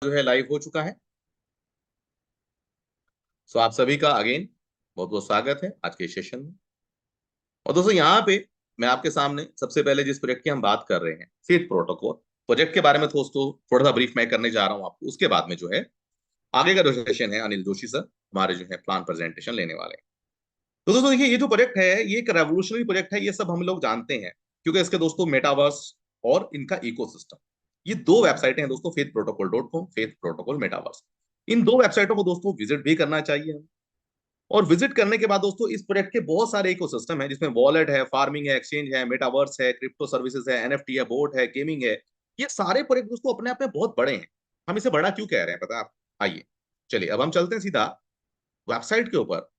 जो है लाइव हो चुका है। सो आप सभी का अगेन बहुत बहुत स्वागत है आज के सेशन में। और दोस्तों यहाँ पे मैं आपके सामने सबसे पहले जिस प्रोजेक्ट की हम बात कर रहे हैं फेथ प्रोटोकॉल प्रोजेक्ट के बारे में दोस्तों थोड़ा सा ब्रीफ मैं करने जा रहा हूँ आपको। उसके बाद में जो है आगे का जो सेशन है अनिल जोशी सर हमारे जो है प्लान प्रेजेंटेशन लेने वाले हैं। तो दोस्तों देखिए ये जो प्रोजेक्ट है ये एक रेवोल्यूशनरी प्रोजेक्ट है, ये सब हम लोग जानते हैं क्योंकि इसके दोस्तों मेटावर्स और इनका इकोसिस्टम, ये दो वेबसाइटें हैं दोस्तों, faithprotocol.com, फेथ प्रोटोकॉल मेटावर्स। इन दो वेबसाइटों को दोस्तों विजिट भी करना चाहिए। और विजिट करने के बाद दोस्तों इस प्रोजेक्ट के बहुत सारे इकोसिस्टम है जिसमें वॉलेट है, फार्मिंग है, एक्सचेंज है, मेटावर्स है, क्रिप्टो सर्विसेज है, एनएफटी है, बोट है, गेमिंग है। ये सारे प्रोजेक्ट दोस्तों अपने आप में बहुत बड़े हैं। हम इसे बड़ा क्यों कह रहे हैं पता है आप? आइए चलिए अब हम चलते हैं सीधा वेबसाइट के ऊपर।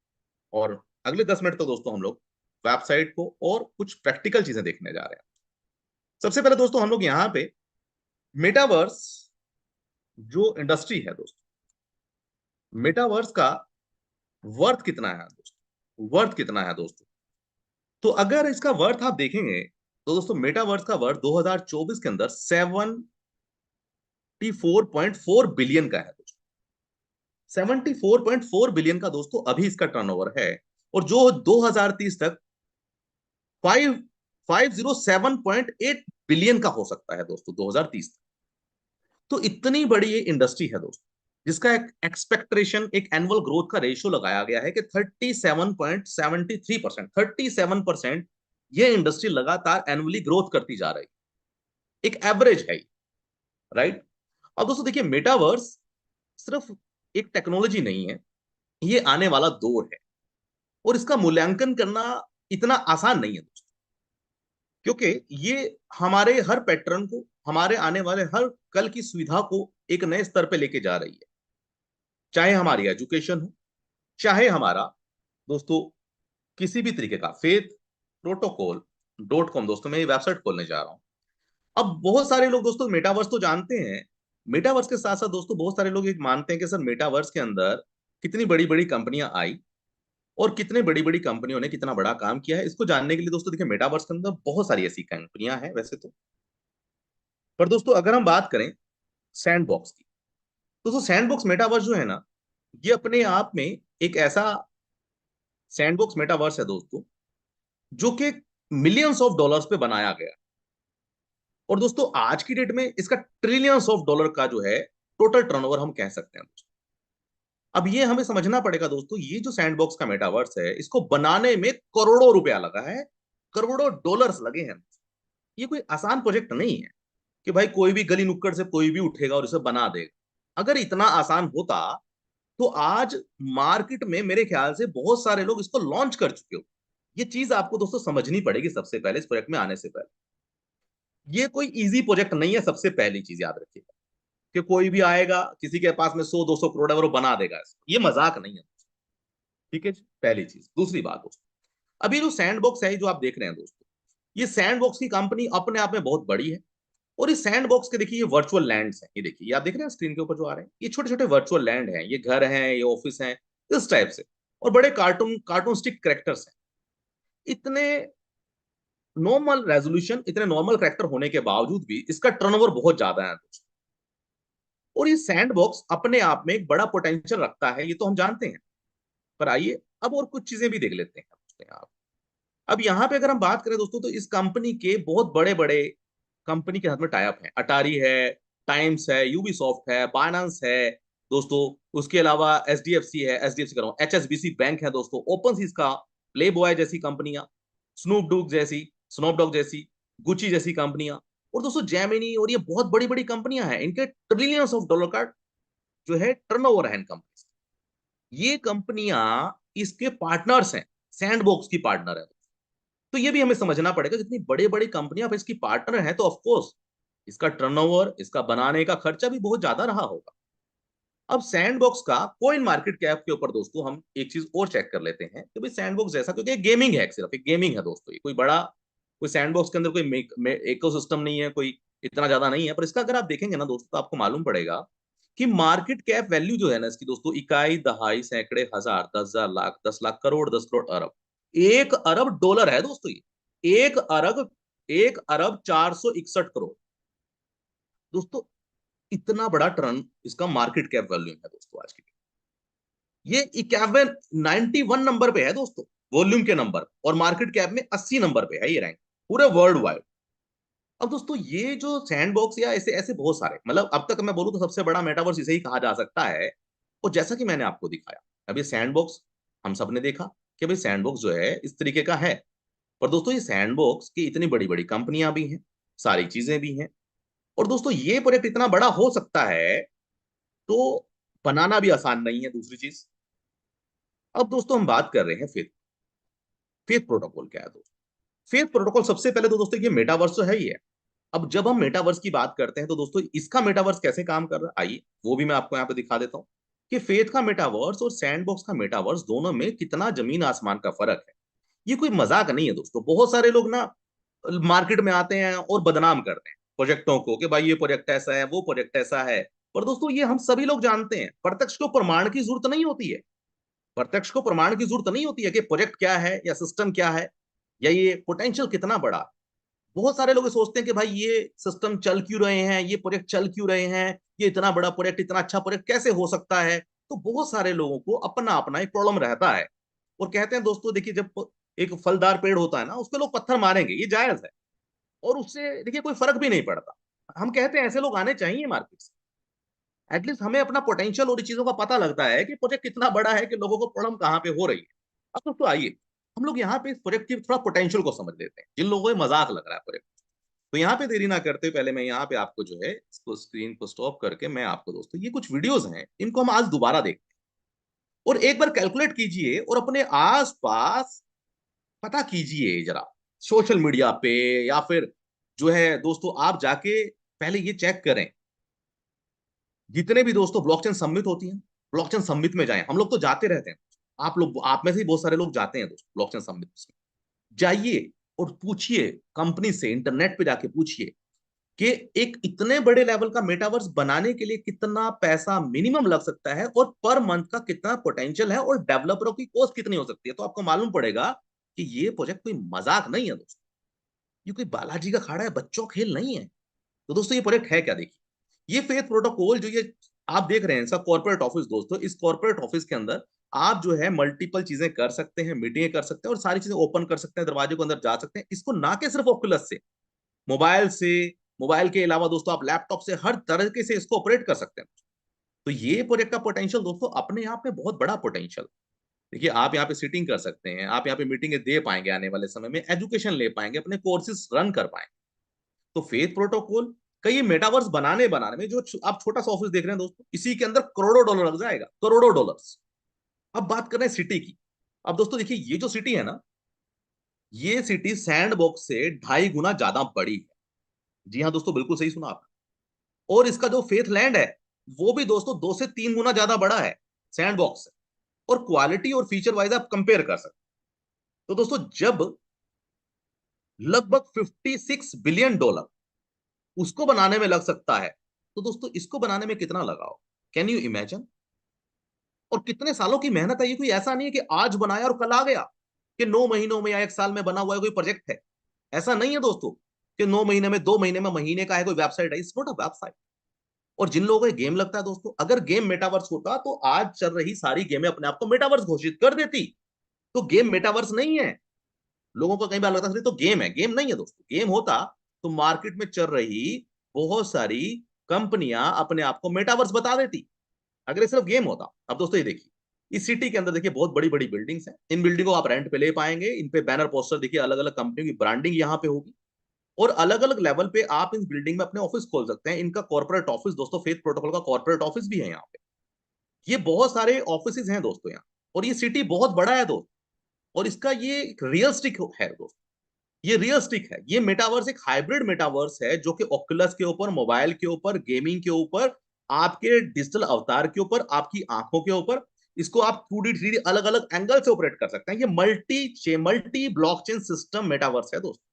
और अगले 10 मिनट तक दोस्तों हम लोग वेबसाइट को और कुछ प्रैक्टिकल चीजें देखने जा रहे हैं। सबसे पहले दोस्तों हम लोग यहाँ पे मेटावर्स जो इंडस्ट्री है दोस्तों, मेटावर्स का वर्थ कितना है दोस्तों, वर्थ कितना है दोस्तों। तो अगर इसका वर्थ आप देखेंगे तो दोस्तों मेटावर्स का वर्थ 2024 के अंदर 74.4 बिलियन का है दोस्तों। 74.4 बिलियन का दोस्तों अभी इसका टर्नओवर है। और जो 2030 तक 507.8 बिलियन का हो सकता है दोस्तों 2030 तक। तो इतनी बड़ी ये इंडस्ट्री है दोस्तों जिसका एक एक्सपेक्टेशन, एक एनुअल ग्रोथ का रेशियो लगाया गया है कि 37.73%, 37% ये इंडस्ट्री लगातार एनुअली ग्रोथ करती जा रही है, एक एवरेज है, राइट। अब दोस्तों देखिए मेटावर्स सिर्फ एक टेक्नोलॉजी नहीं है, ये आने वाला दौर है। और इसका मूल्यांकन करना इतना आसान नहीं है दोस्तों, क्योंकि ये हमारे हर पैटर्न को, हमारे आने वाले हर कल की सुविधा को एक नए स्तर पे लेके जा रही है। चाहे हमारी एजुकेशन हो, चाहे हमारा दोस्तों किसी भी तरीके का फेथ प्रोटोकॉल.com दोस्तों मैं ये वेबसाइट खोलने जा रहा हूं। अब बहुत सारे लोग दोस्तों मेटावर्स तो जानते हैं, मेटावर्स के साथ साथ दोस्तों बहुत सारे लोग ये मानते हैं कि सर मेटावर्स के अंदर कितनी बड़ी बड़ी कंपनियां आई और कितने बड़ी बड़ी कंपनियों ने कितना बड़ा काम किया है। इसको जानने के लिए दोस्तों देखिए मेटावर्स के अंदर बहुत सारी ऐसी कंपनियां हैं वैसे तो। पर दोस्तों अगर हम बात करें सैंडबॉक्स की, तो दोस्तों सैंडबॉक्स मेटावर्स जो है ना, ये अपने आप में एक ऐसा सैंडबॉक्स मेटावर्स है दोस्तों जो कि मिलियंस ऑफ डॉलर्स पे बनाया गया। और दोस्तों आज की डेट में इसका ट्रिलियंस ऑफ डॉलर का जो है टोटल टर्नओवर हम कह सकते हैं दोस्तों। अब ये हमें समझना पड़ेगा दोस्तों, ये जो सैंडबॉक्स का मेटावर्स है इसको बनाने में करोड़ों रुपया लगा है, करोड़ों डॉलर्स लगे हैं। ये कोई आसान प्रोजेक्ट नहीं है कि भाई कोई भी गली नुक्कड़ से कोई भी उठेगा और इसे बना देगा। अगर इतना आसान होता तो आज मार्केट में मेरे ख्याल से बहुत सारे लोग इसको लॉन्च कर चुके हो। ये चीज आपको दोस्तों समझनी पड़ेगी सबसे पहले इस प्रोजेक्ट में आने से पहले। ये कोई इजी प्रोजेक्ट नहीं है, सबसे पहली चीज याद रखिएगा कि कोई भी आएगा किसी के पास में 100-200 करोड़ है और वो बना देगा इसको, ये मजाक नहीं है। ठीक है जी, पहली चीज। दूसरी बात दोस्तों, अभी जो सैंडबॉक्स है जो आप देख रहे हैं दोस्तों, ये सैंडबॉक्स की कंपनी अपने आप में बहुत बड़ी है। और इस सैंडबॉक्स के देखिए ये वर्चुअल लैंड्स हैं, ये देखिए ये आप देख रहे हैं स्क्रीन के ऊपर जो आ रहे हैं, ये छोटे छोटे वर्चुअल लैंड हैं, ये घर हैं, ये ऑफिस हैं, इस टाइप से। और बड़े कार्टून कार्टून स्टिक कैरेक्टर्स हैं। इतने नॉर्मल रेजोल्यूशन, इतने नॉर्मल कैरेक्टर होने के बावजूद भी इसका टर्नओवर बहुत ज्यादा है दोस्तों। और ये सैंडबॉक्स अपने आप में एक बड़ा पोटेंशियल रखता है, ये तो हम जानते हैं। पर आइए अब और कुछ चीजें भी देख लेते हैं दोस्तों यहाँ। अब यहाँ पे अगर हम बात करें दोस्तों तो इस कंपनी के बहुत बड़े बड़े कंपनी के हाथ में टाई अप है, अटारी है, टाइम्स है, यूबीसॉफ्ट है, बाइनेंस है दोस्तों। उसके अलावा एचडीएफसी है, एचडीएफसी कर रहा हूँ, एचएसबीसी बैंक है दोस्तों, ओपन सीज का, प्ले बॉय जैसी कंपनियां, स्नूप डॉग जैसी, गुची जैसी कंपनियां। और दोस्तों जेमिनी, और ये बहुत बड़ी बड़ी कंपनियां हैं, इनके ट्रिलियंस ऑफ डॉलर का जो है टर्नओवर है इन कंपनी। ये कंपनियां इसके पार्टनर्स हैं, सैंडबॉक्स की पार्टनर है। तो ये भी हमें समझना पड़ेगा, जितनी बड़ी बड़ी कंपनियां अब इसकी पार्टनर हैं तो ऑफकोर्स इसका टर्नओवर, इसका बनाने का खर्चा भी बहुत ज्यादा रहा होगा। अब सैंडबॉक्स का कोइन मार्केट कैप के ऊपर दोस्तों हम एक चीज और चेक कर लेते हैं कि भाई सैंडबॉक्स जैसा, क्योंकि गेमिंग है, सिर्फ एक गेमिंग है दोस्तों, ये कोई बड़ा, कोई सैंडबॉक्स के अंदर कोई इकोसिस्टम नहीं है, कोई इतना ज्यादा नहीं है। पर इसका अगर आप देखेंगे ना दोस्तों तो आपको मालूम पड़ेगा कि मार्केट कैप वैल्यू जो है ना इसकी दोस्तों, इकाई दहाई सैकड़े हजार 10,000 लाख 10 लाख करोड़ 10 करोड़ अरब, 1 अरब डॉलर है दोस्तों ये। 1 अरब, 1 अरब 461 करोड़ दोस्तों। इतना बड़ा टर्न इसका मार्केट कैप वैल्यू है दोस्तों आज की। ये 91 नंबर पे है दोस्तों, वॉल्यूम के नंबर, और मार्केट कैप में 80 नंबर पे है ये रैंक पूरे वर्ल्ड वाइड। अब दोस्तों ये जो सैंडबॉक्स या ऐसे ऐसे बहुत सारे, मतलब अब तक मैं बोलूं तो सबसे बड़ा मेटावर्स इसे ही कहा जा सकता है। और जैसा कि मैंने आपको दिखाया, अभी सैंडबॉक्स हम सबने देखा कि भाई सैंडबॉक्स जो है इस तरीके का है। पर दोस्तों ये सैंडबॉक्स की इतनी बड़ी बड़ी कंपनियां भी हैं, सारी चीजें भी हैं। और दोस्तों ये प्रोजेक्ट इतना बड़ा हो सकता है तो बनाना भी आसान नहीं है, दूसरी चीज। अब दोस्तों हम बात कर रहे हैं फेथ। फेथ प्रोटोकॉल क्या है दोस्तों? फेथ प्रोटोकॉल सबसे पहले तो दोस्तों ये मेटावर्स तो है ही है। अब जब हम मेटावर्स की बात करते हैं तो दोस्तों इसका मेटावर्स कैसे काम कर रहा है, आइए वो भी मैं आपको यहाँ पे दिखा देता हूँ कि फेथ का मेटावर्स और सैंडबॉक्स का मेटावर्स दोनों में कितना जमीन आसमान का फर्क है। ये कोई मजाक नहीं है दोस्तों। बहुत सारे लोग ना मार्केट में आते हैं और बदनाम करते हैं प्रोजेक्टों को कि भाई ये प्रोजेक्ट ऐसा है, वो प्रोजेक्ट ऐसा है। पर दोस्तों ये हम सभी लोग जानते हैं, प्रत्यक्ष को प्रमाण की जरूरत नहीं होती है। प्रत्यक्ष को प्रमाण की जरूरत नहीं होती है कि प्रोजेक्ट क्या है या सिस्टम क्या है या ये पोटेंशियल कितना बड़ा। बहुत सारे लोग सोचते हैं कि भाई ये सिस्टम चल क्यों रहे हैं, ये प्रोजेक्ट चल क्यों रहे हैं, ये इतना बड़ा प्रोजेक्ट, इतना अच्छा प्रोजेक्ट कैसे हो सकता है। तो बहुत सारे लोगों को अपना अपना एक प्रॉब्लम रहता है। और कहते हैं दोस्तों देखिए, जब एक फलदार पेड़ होता है ना, उस पर लोग पत्थर मारेंगे, ये जायज है। और उससे देखिए कोई फर्क भी नहीं पड़ता। हम कहते हैं ऐसे लोग आने चाहिए मार्केट से। एटलीस्ट हमें अपना पोटेंशियल और चीजों का पता लगता है कि प्रोजेक्ट कितना बड़ा है, कि लोगों को प्रॉब्लम कहाँ पे हो रही है। अब दोस्तों आइए हम लोग यहाँ पे इस प्रोजेक्ट की थोड़ा पोटेंशियल को समझ लेते हैं, जिन लोगों को मजाक लग रहा है प्रोजेक्ट। तो यहाँ पे देरी ना करते पहले मैं यहाँ पे आपको जो है इसको स्क्रीन को स्टॉप करके मैं आपको दोस्तों ये कुछ वीडियोस हैं, इनको हम आज दोबारा देखते हैं। और एक बार कैलकुलेट कीजिए और अपने आसपास पता कीजिए जरा, सोशल मीडिया पे या फिर जो है दोस्तों आप जाके पहले ये चेक करें, जितने भी दोस्तों ब्लॉकचेन समिट होती हैं, ब्लॉकचेन समिट में जाएं। हम लोग तो जाते रहते हैं, आप लोग, आप में से बहुत सारे लोग जाते हैं दोस्तों ब्लॉकचेन समिट में। जाइए और पूछिए कंपनी से, इंटरनेट पे जाके पूछिए कि एक इतने बड़े लेवल का मेटावर्स बनाने के लिए कितना पैसा मिनिमम लग सकता है और पर मंथ का कितना पोटेंशियल है और डेवलपरों की कॉस्ट कितनी हो सकती है। तो आपको मालूम पड़ेगा कि ये प्रोजेक्ट कोई मजाक नहीं है दोस्तों, ये कोई बालाजी का खाड़ा है, बच्चों खेल नहीं है। तो दोस्तों ये प्रोजेक्ट है क्या, देखिए। ये फेथ प्रोटोकॉल जो ये आप देख रहे हैं, इसका कॉर्पोरेट ऑफिस दोस्तों, इस कॉर्पोरेट ऑफिस के अंदर आप जो है मल्टीपल चीजें कर सकते हैं, मीटिंगें कर सकते हैं और सारी चीजें ओपन कर सकते हैं, दरवाजे को अंदर जा सकते हैं। इसको ना के सिर्फ ओकुलस से, मोबाइल से, मोबाइल के अलावा दोस्तों आप लैपटॉप से, हर तरीके से इसको ऑपरेट कर सकते हैं। तो ये प्रोजेक्ट का पोटेंशियल दोस्तों अपने आप में बहुत बड़ा पोटेंशियल। देखिए आप यहाँ पे सीटिंग कर सकते हैं, आप यहाँ पे मीटिंगें दे पाएंगे, आने वाले समय में एजुकेशन ले पाएंगे, अपने कोर्सेज रन कर पाएंगे। तो फेथ प्रोटोकॉल का ये मेटावर्स बनाने बनाने में जो आप छोटा सा ऑफिस देख रहे हैं दोस्तों, इसी के अंदर करोड़ों डॉलर लग जाएगा, करोड़ों डॉलर्स। अब बात कर रहे हैं सिटी की। अब दोस्तों देखिए ये जो सिटी है ना, ये सिटी सैंडबॉक्स से 2.5 गुना ज्यादा बड़ी है। जी हाँ दोस्तों, बिल्कुल सही सुना आपने। और इसका जो फेथ लैंड है वो भी दोस्तों 2 से 3 गुना ज्यादा बड़ा है सैंडबॉक्स से। और क्वालिटी और फीचर वाइज आप कंपेयर कर सकते हैं। तो दोस्तों जब लगभग $56 बिलियन उसको बनाने में लग सकता है, तो दोस्तों इसको बनाने में कितना लगा हो, कैन यू इमेजिन। और कितने सालों की मेहनत है। ये कोई ऐसा नहीं है कि आज बनाया और कल आ गया, कि 9 महीनों में या 1 साल में बना हुआ है कोई प्रोजेक्ट है। ऐसा नहीं है दोस्तों कि 9 महीने में, 2 महीने में, महीने का है कोई वेबसाइट है। It's not a website. और जिन लोगों को ये गेम लगता है दोस्तों, अगर गेम मेटावर्स होता तो आज चल रही सारी गेमें अपने आप को मेटावर्स घोषित कर देती। तो गेम मेटावर्स नहीं है। लोगों को कई बार लगता है तो गेम है, गेम नहीं है दोस्तों। गेम होता तो मार्केट में चल रही बहुत सारी कंपनियां अपने आप को मेटावर्स बता देती, अगर ये सिर्फ गेम होता। अब दोस्तों ये देखिए, इस सिटी के अंदर देखिए बहुत बड़ी बड़ी बिल्डिंग्स हैं। इन बिल्डिंगों को आप रेंट पे ले पाएंगे, इन पे बैनर पोस्टर देखिए, अलग अलग कंपनियों की ब्रांडिंग यहाँ पे होगी। और अलग अलग लेवल पे आप इन बिल्डिंग में अपने ऑफिस खोल सकते हैं। इनका कॉर्पोरेट ऑफिस दोस्तों, फेथ प्रोटोकॉल का कॉर्पोरेट ऑफिस भी है यहाँ पे। ये बहुत सारे ऑफिस हैं दोस्तों यहाँ। और ये सिटी बहुत बड़ा है दोस्त। और इसका ये रियलिस्टिक है दोस्त, ये रियलिस्टिक है। ये मेटावर्स एक हाइब्रिड मेटावर्स है जो कि ओकुलस के ऊपर, मोबाइल के ऊपर, गेमिंग के ऊपर, आपके डिजिटल अवतार के ऊपर, आपकी आंखों के ऊपर, इसको आप 2D 3D अलग अलग एंगल से ऑपरेट कर सकते हैं। ये मल्टी ब्लॉकचेन सिस्टम मेटावर्स है दोस्तों।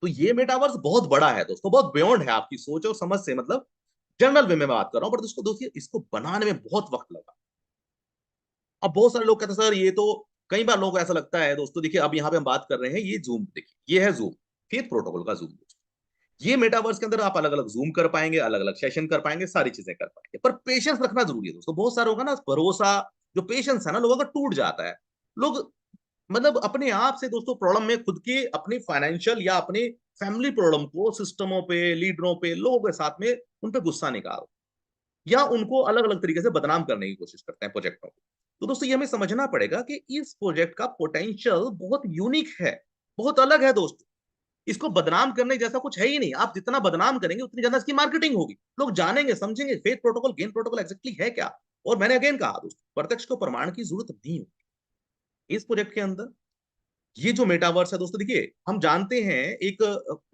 तो ये मेटावर्स बहुत बड़ा है दोस्तों, बहुत बियॉन्ड है आपकी सोच और समझ से, मतलब जनरल वे में बात कर रहा हूं। पर दोस्तों इसको बनाने में बहुत वक्त लगा। अब बहुत सारे लोग कहते हैं सर ये तो, कई बार लोगों को ऐसा लगता है दोस्तों, देखिए अब यहाँ पे हम बात कर रहे हैं, ये जूम देखिए, ये है जूम, फेथ प्रोटोकॉल का जूम। ये मेटावर्स के अंदर आप अलग अलग जूम कर पाएंगे, अलग अलग सेशन कर पाएंगे, सारी चीजें कर पाएंगे, पर पेशेंस रखना जरूरी है दोस्तों। बहुत सारा होगा ना भरोसा, जो पेशेंस है ना लोगों का टूट जाता है। लोग मतलब अपने आप से दोस्तों प्रॉब्लम में खुद के अपनी फाइनेंशियल या अपने फैमिली प्रॉब्लम को सिस्टमों पे, लीडरों पे, लोगों के साथ में उन पे गुस्सा निकाल, या उनको अलग अलग तरीके से बदनाम करने की कोशिश करते हैं प्रोजेक्टों को। तो दोस्तों ये हमें समझना पड़ेगा कि इस प्रोजेक्ट का पोटेंशियल बहुत यूनिक है, बहुत अलग है दोस्तों। इसको बदनाम करने जैसा कुछ है ही नहीं। आप जितना बदनाम करेंगे उतनी ज्यादा इसकी मार्केटिंग होगी, लोग जानेंगे, समझेंगे faith protocol, gain protocol exactly है क्या। और मैंने अगेन कहा दोस्तों, प्रत्यक्ष को प्रमाण की जरूरत नहीं होगी इस प्रोजेक्ट के अंदर। ये जो मेटावर्स है दोस्तों, देखिए हम जानते हैं, एक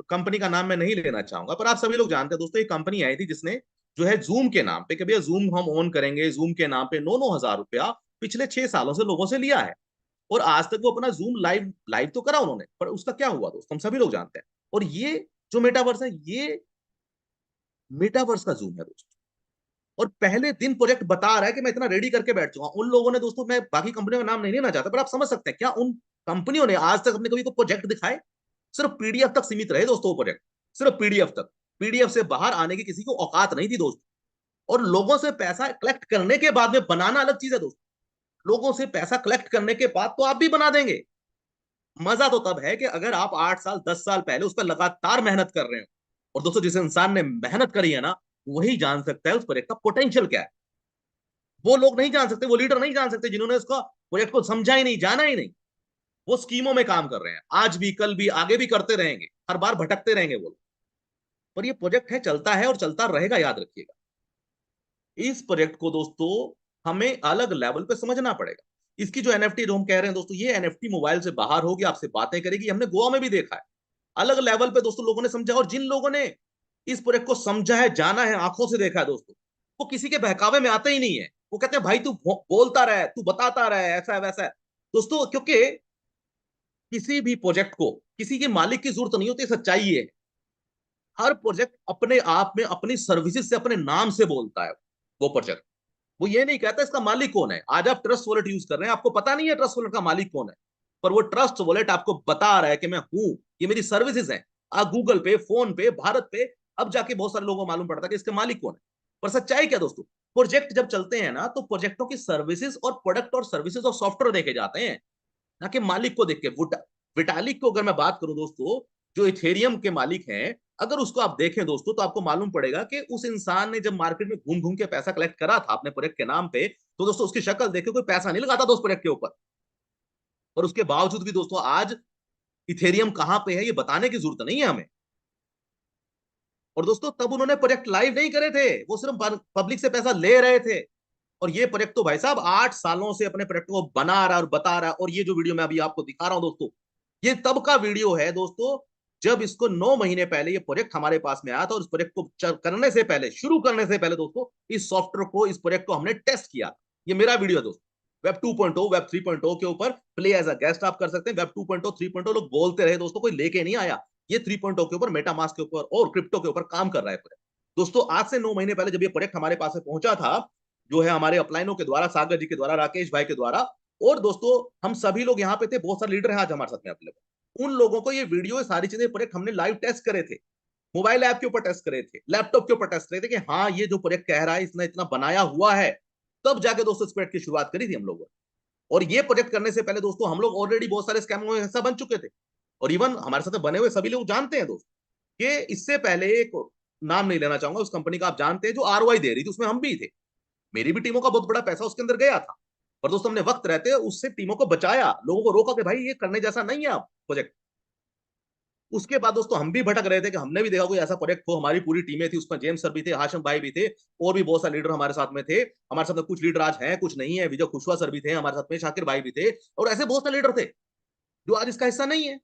कंपनी का नाम मैं नहीं लेना चाहूंगा, पर आप सभी लोग जानते हैं दोस्तों, एक कंपनी आई थी जिसने जो है जूम के नाम पे, कि भैया जूम हम ऑन करेंगे, जूम के नाम पे 9-9 हजार रुपया पिछले 6 सालों से लोगों से लिया है। और आज तक वो अपना जूम लाइव लाइव तो करा उन्होंने, पर उसका क्या हुआ दोस्तों हम सभी लोग जानते हैं। और ये जो मेटावर्स है, ये मेटावर्स का जूम है दोस्तों। और पहले दिन प्रोजेक्ट बता रहा है कि मैं इतना रेडी करके बैठ चुका हूं। उन लोगों ने दोस्तों, मैं बाकी कंपनियों का नाम नहीं लेना चाहता, पर आप समझ सकते हैं क्या उन कंपनियों ने आज तक अपने कभी को प्रोजेक्ट दिखाए। सिर्फ पीडीएफ तक सीमित रहे दोस्तों वो प्रोजेक्ट, सिर्फ पीडीएफ तक। पीडीएफ से बाहर आने की किसी को औकात नहीं थी दोस्तों। और लोगों से पैसा कलेक्ट करने के बाद में बनाना अलग चीज है दोस्तों। लोगों से पैसा कलेक्ट करने के बाद तो आप भी बना देंगे। मजा तो तब है कि अगर आप 8 साल 10 साल पहले उस पर लगातार मेहनत कर रहे हो। और दोस्तों जिस इंसान ने मेहनत करी है ना, वही जान सकता है उस प्रोजेक्ट का पोटेंशियल क्या है। वो लोग नहीं जान सकते, वो लीडर नहीं जान सकते जिन्होंने उसका प्रोजेक्ट को समझा ही नहीं, जाना ही नहीं। वो स्कीमों में काम कर रहे हैं, आज भी, कल भी, आगे भी करते रहेंगे, हर बार भटकते रहेंगे वो लोग। पर ये प्रोजेक्ट है, चलता है और चलता रहेगा, याद रखिएगा। इस प्रोजेक्ट को दोस्तों हमें अलग लेवल पे समझना पड़ेगा। इसकी जो एनएफटी जो हम कह रहे हैं दोस्तों, ये एनएफटी मोबाइल से बाहर होगी, आपसे बातें करेगी, हमने गोवा में भी देखा है। अलग लेवल पे दोस्तों लोगों ने समझा, और जिन लोगों ने इस प्रोजेक्ट को समझा है, जाना है, आंखों से देखा है दोस्तों, वो किसी के बहकावे में आते ही नहीं है। वो कहते हैं भाई तू बोलता रहे, तू बताता रहे, ऐसा है वैसा है। दोस्तों क्योंकि किसी भी प्रोजेक्ट को किसी के मालिक की जरूरत नहीं होती, सच्चाई है। हर प्रोजेक्ट अपने आप में अपनी सर्विसेज से, अपने नाम से बोलता है। वो प्रोजेक्ट वो ये नहीं कहता इसका मालिक कौन है। आज आप ट्रस्ट वॉलेट यूज कर रहे हैं, आपको पता नहीं है ट्रस्ट वॉलेट का मालिक कौन है, पर वो ट्रस्ट वॉलेट आपको बता रहा है कि मैं हूं, ये मेरी सर्विसेज है। आप गूगल पे, फोन पे, भारत पे, अब जाके बहुत सारे लोगों को मालूम पड़ता है कि इसके मालिक कौन है। पर सच्चाई क्या दोस्तों, प्रोजेक्ट जब चलते हैं ना, तो प्रोजेक्टों की सर्विसेज और प्रोडक्ट और सर्विसेज और सॉफ्टवेयर देखे जाते हैं, ना कि मालिक को देख के। विटालिक को अगर मैं बात करूं दोस्तों, जो इथेरियम के मालिक हैं, अगर उसको आप देखें दोस्तों, तो आपको मालूम पड़ेगा कि उस इंसान ने जब मार्केट में घूम घूम के पैसा कलेक्ट करा था अपने प्रोजेक्ट के नाम पे, तो दोस्तों उसकी शक्ल देखे कोई पैसा नहीं लगाता दोस्त प्रोजेक्ट के ऊपर। और उसके बावजूद भी दोस्तों आज इथेरियम कहां पे है ये बताने की जरूरत नहीं है हमें। और दोस्तों तब उन्होंने प्रोजेक्ट लाइव नहीं करे थे, वो सिर्फ पब्लिक से पैसा ले रहे थे। और ये प्रोजेक्ट तो भाई साहब 8 सालों से अपने प्रोजेक्ट को बना रहा है और बता रहा है। और ये जो वीडियो मैं अभी आपको दिखा रहा हूं दोस्तों, ये तब का वीडियो है दोस्तों, जब इसको 9 महीने पहले ये प्रोजेक्ट हमारे पास में आया था। और इस प्रोजेक्ट को करने से पहले, शुरू करने से पहले दोस्तों, इस सॉफ्टवेयर को, इस प्रोजेक्ट को हमने टेस्ट किया। ये मेरा वीडियो है दोस्तों। वेब 2.0, वेब 3.0 के ऊपर प्ले एज अ गेस्ट आप कर सकते हैं। वेब 2.0, 3.0 लोग बोलते रहे दोस्तों, कोई लेके नहीं आया। ये 3.0 के ऊपर, मेटामास्क के ऊपर और क्रिप्टो के ऊपर काम कर रहा है प्रोजेक्ट। दोस्तों आज से 9 महीने पहले जब ये प्रोजेक्ट हमारे पास में पहुंचा था, जो है हमारे अपलाइनों के द्वारा, सागर जी के द्वारा, राकेश भाई के द्वारा, और दोस्तों हम सभी लोग यहाँ पे थे, बहुत सारे लीडर हैं आज हमारे साथ में अवेलेबल। उन लोगों को ये वीडियो, सारी चीजें, प्रोजेक्ट हमने लाइव टेस्ट करे थे, मोबाइल ऐप के ऊपर टेस्ट करे थे, लैपटॉप के ऊपर टेस्ट करे थे, कि हाँ ये जो प्रोजेक्ट कह रहा है इसने इतना बनाया हुआ है। तब जाके दोस्तों इस प्रोजेक्ट की शुरुआत करी थी हम लोगों ने। और ये प्रोजेक्ट करने से पहले दोस्तों हम लोग ऑलरेडी बहुत सारे स्कैमों में हिस्सा बन चुके थे। और इवन हमारे साथ बने हुए सभी लोग जानते हैं दोस्त, कि इससे पहले एक, नाम नहीं लेना चाहूंगा उस कंपनी का, आप जानते हैं, जो आरओआई दे रही थी, उसमें हम भी थे। मेरी भी टीमों का बहुत बड़ा पैसा उसके अंदर गया था। पर दोस्तों हमने वक्त रहते उससे टीमों को बचाया, लोगों को रोका कि भाई ये करने जैसा नहीं है आप प्रोजेक्ट। उसके बाद दोस्तों हम भी भटक रहे थे कि हमने भी देखा कोई ऐसा प्रोजेक्ट हो। हमारी पूरी टीमें थी, उसमें जेम्स सर भी थे, हाशिम भाई भी थे, और भी बहुत सारे लीडर हमारे साथ में थे। हमारे साथ में कुछ लीडर आज हैं, कुछ नहीं है। विजय खुशवा सर भी थे हमारे साथ में, शाकिर भाई भी थे, और ऐसे बहुत सारे लीडर थे जो आज इसका हिस्सा नहीं है।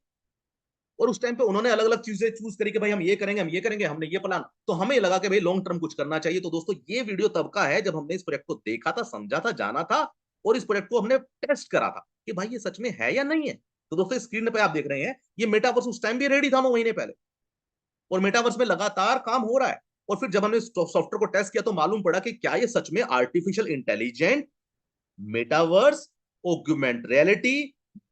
और उस टाइम पे उन्होंने अलग अलग चीजें चूज करी कि भाई हम ये करेंगे, हम ये करेंगे, हमने ये प्लान। तो हमें लगा कि भाई लॉन्ग टर्म कुछ करना चाहिए। तो दोस्तों ये वीडियो तब का है जब हमने इस प्रोजेक्ट को देखा था, समझा था, जाना था, और इस प्रोजेक्ट को हमने टेस्ट करा था कि भाई ये सच में है या नहीं है। तो दोस्तों स्क्रीन पे आप देख रहे हैं, ये मेटावर्स उस टाइम भी रेडी था 9 महीने पहले, और मेटावर्स में लगातार काम हो रहा है। और फिर जब हमने सॉफ्टवेयर को टेस्ट किया तो मालूम पड़ा कि क्या ये सच में artificial intelligent, metaverse, augment reality,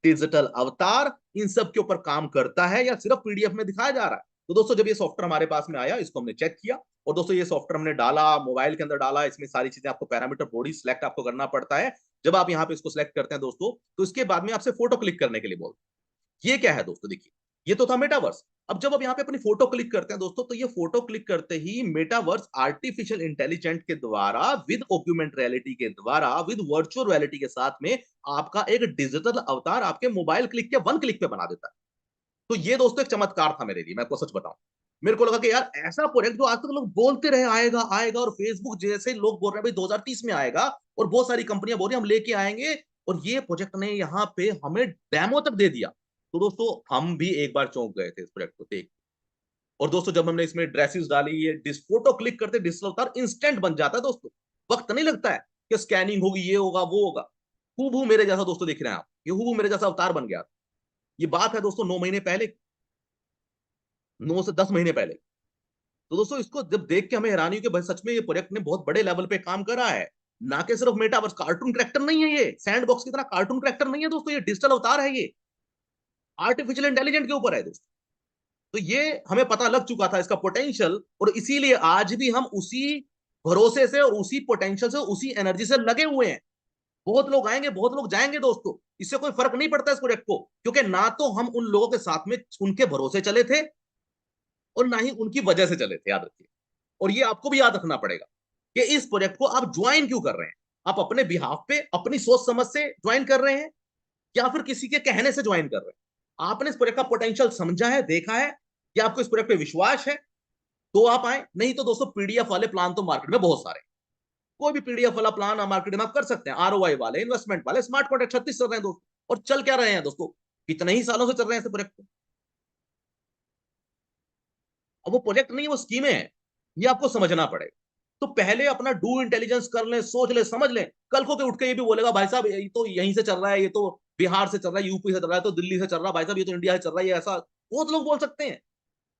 digital अवतार, इन सब के ऊपर काम करता है, या सिर्फ पीडीएफ में दिखाया जा रहा है। तो दोस्तों जब ये सॉफ्टवेयर हमारे पास में आया, इसको हमने चेक किया, और दोस्तों ये सॉफ्टवेयर हमने डाला, मोबाइल के अंदर डाला, इसमें सारी चीजें आपको पैरामीटर बॉडी सिलेक्ट आपको करना पड़ता है। जब आप यहाँ पे इसको सिलेक्ट करते हैं दोस्तों, तो इसके बाद में आपसे फोटो क्लिक करने के लिए बोलते हैं। ये क्या है दोस्तों, देखिए ये तो था मेटावर्स। अब जब आप यहाँ पे अपनी फोटो क्लिक करते हैं दोस्तों, तो ये फोटो क्लिक करते ही मेटावर्स आर्टिफिशियल इंटेलिजेंट के द्वारा, विद ऑग्यूमेंट रियलिटी के द्वारा, विद वर्चुअल रियलिटी के साथ में आपका एक डिजिटल अवतार आपके मोबाइल क्लिक के वन क्लिक पे बना देता है। तो ये दोस्तों एक चमत्कार था मेरे लिए, मैं आपको सच बताऊं। मेरे को लगा कि यार ऐसा प्रोजेक्ट जो आज तक लोग बोलते रहे आएगा आएगा, और फेसबुक जैसे लोग बोल रहे हैं भाई 2030 में आएगा, और बहुत सारी कंपनियां बोल रही हैं हम लेके आएंगे, और ये प्रोजेक्ट ने यहाँ पे हमें डेमो तक दे दिया। तो दोस्तों हम भी एक बार चौंक गए थे इस प्रोजेक्ट को देख। और दोस्तों जब हमने इसमें ड्रेसेस डाली, ये फोटो क्लिक करते डिजिटल अवतार इंस्टेंट बन जाता है दोस्तों, वक्त नहीं लगता है कि स्कैनिंग होगी, ये होगा वो होगा। हूबहू मेरे जैसा दोस्तों दिख रहे हैं आप, ये हूबहू मेरे जैसा अवतार बन गया। ये बात है दोस्तों 9 महीने पहले, 9 से 10 महीने पहले। तो दोस्तों इसको जब देख के हमें हैरानी हुई कि भाई सच में ये प्रोजेक्ट ने बहुत बड़े लेवल पे काम करा है। ना कि सिर्फ मेटावर्स, कार्टून करेक्टर नहीं है ये, सैंड बॉक्स की तरह कार्टून करेक्टर नहीं है दोस्तों, ये डिजिटल अवतार है, ये आर्टिफिशियल इंटेलिजेंट के ऊपर है दोस्तों। तो ये हमें पता लग चुका था इसका पोटेंशियल, और इसीलिए आज भी हम उसी भरोसे से और उसी पोटेंशियल से, उसी एनर्जी से लगे हुए हैं। बहुत लोग आएंगे, बहुत लोग जाएंगे दोस्तों, इससे कोई फर्क नहीं पड़ता इस प्रोजेक्ट को, क्योंकि ना तो हम उन लोगों के साथ में उनके भरोसे चले थे, और ना ही उनकी वजह से चले थे, याद रखिए। और ये आपको भी याद रखना पड़ेगा कि इस प्रोजेक्ट को आप ज्वाइन क्यों कर रहे हैं। आप अपने बिहाफ पे अपनी सोच समझ से ज्वाइन कर रहे हैं, या फिर किसी के कहने से ज्वाइन कर रहे हैं। आपने इस प्रोजेक्ट का पोटेंशियल समझा है, देखा है, या आपको इस प्रोजेक्ट पे विश्वास है, तो आप आए। नहीं तो दोस्तों पीडीएफ वाले प्लान तो मार्केट में बहुत सारे, कोई भी पीडीएफ वाला प्लान मार्केट में आप कर सकते हैं। आरओआई वाले, इन्वेस्टमेंट वाले, स्मार्ट कॉन्ट्रैक्ट 36 चल रहे हैं दोस्तों। और चल क्या रहे हैं दोस्तों, कितने ही सालों से चल रहे हैं ऐसे प्रोजेक्ट। अब वो प्रोजेक्ट नहीं, वो स्कीमें हैं, ये आपको समझना पड़ेगा। तो पहले अपना डू इंटेलिजेंस कर लें, सोच लें, समझ लें। कल को के उठ के ये भी बोलेगा भाई साहब ये तो यहीं से चल रहा है, ये तो बिहार से चल रहा है, यूपी से चल रहा है, तो दिल्ली से चल रहा है, भाई साहब ये तो इंडिया से चल रहा है, ये ऐसा। बहुत लोग बोल सकते हैं,